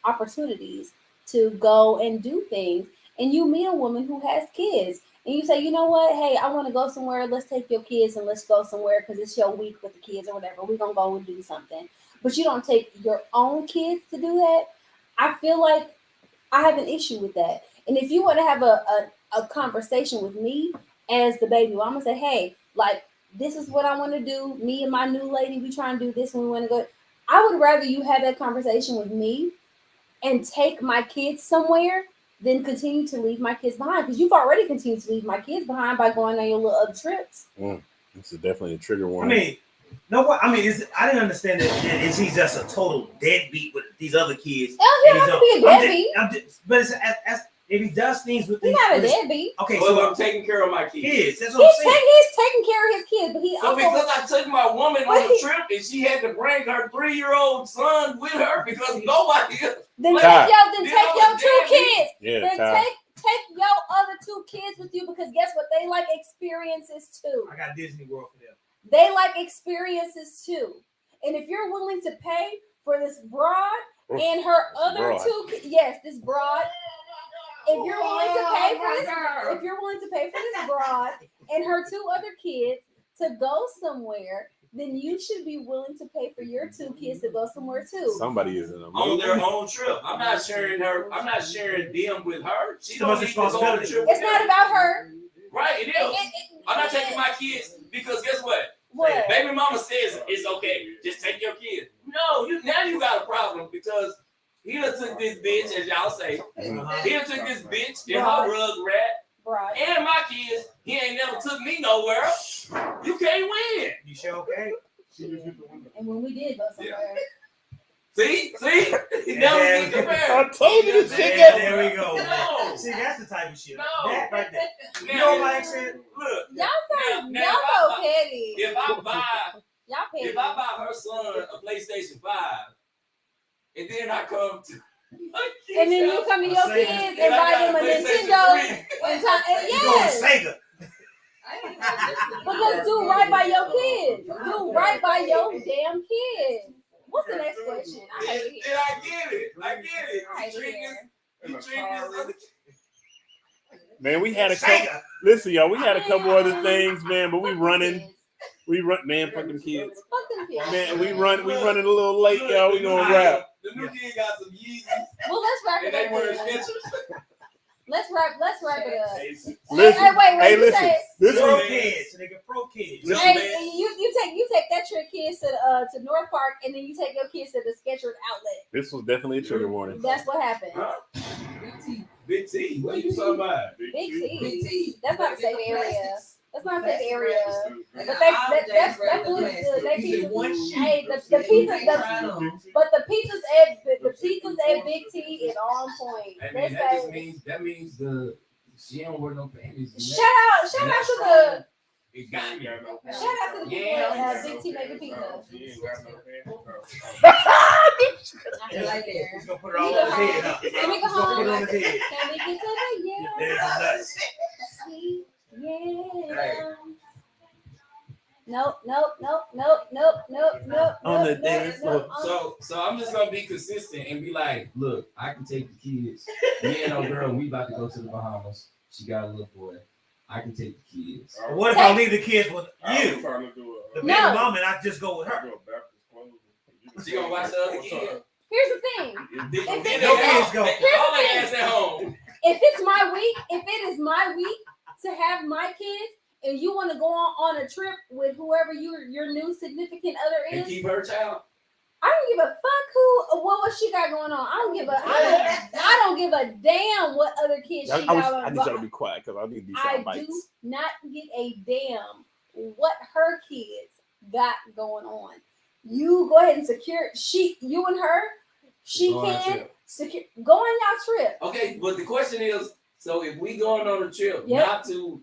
opportunities to go and do things, and you meet a woman who has kids. And you say, you know what? Hey, I want to go somewhere. Let's take your kids and let's go somewhere because it's your week with the kids or whatever. We're going to go and do something. But you don't take your own kids to do that. I feel like I have an issue with that. And if you want to have a conversation with me as the baby, well, I'm going to say, hey, like, this is what I want to do. Me and my new lady, we try and do this when we want to go. I would rather you have that conversation with me and take my kids somewhere than continue to leave my kids behind, because you've already continued to leave my kids behind by going on your little other trips. This is definitely a trigger warning. I mean, no, what I mean is, I didn't understand that. Is he just a total deadbeat with these other kids? Oh, he don't have to be a deadbeat. But it's, if he does things with He's these, not a deadbeat. okay, So so I'm taking care of my kids. that's what I'm saying. He's taking care of his kids, but he So also because I took my woman on the trip and she had to bring her 3-year-old son with her because nobody else. then Ty. take your two kids. Yeah, Then Ty. take your other two kids with you, because guess what? They like experiences too. I got Disney World for them. They like experiences too. And if you're willing to pay for this broad and her other this broad. If you're willing to pay for this broad and her two other kids to go somewhere, then you should be willing to pay for your two kids to go somewhere too. Somebody is in a On movie. their own trip. I'm not sharing them with her. She So don't much need to go on the responsibility. trip. It's not about her. Right, it is. I'm not taking my kids because guess what? What? Baby mama says it's okay. Just take your kids. No, you got a problem because he done took this bitch, as y'all say. He done took this bitch and her rug rat Right. and my kids. He ain't never took me nowhere. You can't win. You sure okay? And when we did go somewhere, See? He never get compared. I told you this shit There we go. No. See, that's the type of shit. No. That right there. You Now, know what I'm saying? Look, y'all so now, petty. if I Y'all buy her son a PlayStation 5, and then I come to my kids' and then you house, come to your Sega. kids and and buy I got them a PlayStation Nintendo 3. and time. You go to Yes. Sega. Because do right by your kids. Do right by your damn kids. What's the next question? I hate it And here. I get it. I hate it here. You treat this other Man, we had a Sega. couple. Listen, y'all, we had a couple other things, man, but we running. Man, fucking kids. Fuck them kids. Man, we running a little late, y'all. We gonna wrap. The new kid got some Yeezys, Well, let's wrap and it they up. wear then. Skechers. Let's wrap it up. Listen, Wait, hey, you listen. say, This Pro was kids. Nigga, pro kids. Listen, hey, man. you take that your kids to North Park, and then you take your kids to the Skechers outlet. this was definitely a trigger warning. That's what happened. Huh? Big T, what are you talking about? Big T. That's not a safe area. That's not a safe area. But But that food is good. That pizza. Hey, the pizza. But the pizzas at Big T is on point. That means she don't wear no panties. Shout out to the It got me. people at Big T making pizza. Right there. He's gonna put it all on his head, huh? He's Can we go gonna put home? it on his head. Can we get to the There's nuts. Sweet, yeah. Nope. On the dance floor. So I'm just gonna be consistent and be like, look, I can take the kids. Me and old girl, we about to go to the Bahamas. She got a little boy. I can take the kids. What if I leave the kids with you, trying to do the baby mom, and I just go with her? She gonna watch the other kids. Here's the thing. Your kids go. All they ass at home. If it's my week, if it is my week to have my kids, and you want to go on a trip with whoever your new significant other And is, keep her child. I don't give a fuck what she got going on. I don't give a damn what other kids she got. I need y'all to be quiet because I need these sound bites. I do not give a damn what her kids got going on. You go ahead and secure you and her. She can secure go on your trip. Okay, but the question is, so if we going on a trip, not to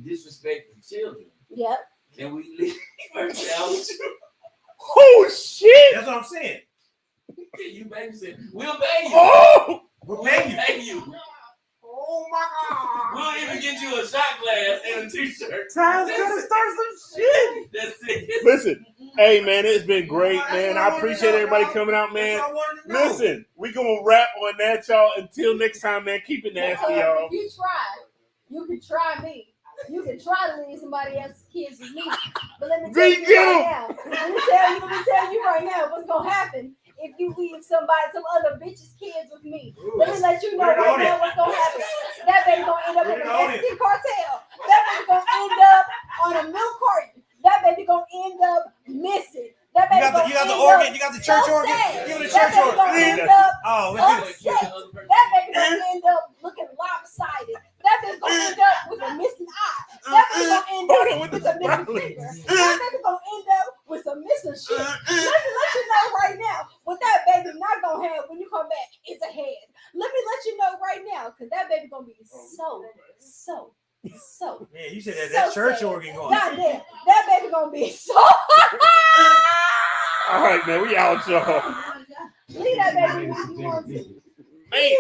disrespect the children, can we leave her child with you? Oh shit! That's what I'm saying. Can you babysit? We'll pay you. Oh, we'll pay you. Oh my God! We'll even get you a shot glass and a t-shirt. Time's gonna start some shit. That's it. Listen, hey man, it's been great, man. I appreciate everybody coming out, man. Listen, we gonna wrap on that, y'all. Until next time, man. Keep it nasty, y'all. If you try, you can try me. You can try to leave somebody else's kids with me. But let me tell you right now. Let me tell you right now what's gonna happen if you leave some other bitch's kids with me. Let me let you know right now what's gonna happen. That baby gonna end up in a Mexican cartel. That baby gonna end up on a milk carton. That baby gonna end up missing. That baby you got the organ. You got the church organ. Give me the church organ. Upset. That baby gonna end up looking lopsided. That baby gonna end up with a missing eye. That baby gonna end up with a missing finger. That baby gonna end up with some missing shit. Let me let you know right now what that baby not gonna have when you come back is a head. Let me let you know right now, because that baby gonna be so. Man, you said that church sad. organ going. Goddamn, that baby gonna be so. All right, man. We out, y'all. Leave that baby if you want to. Man.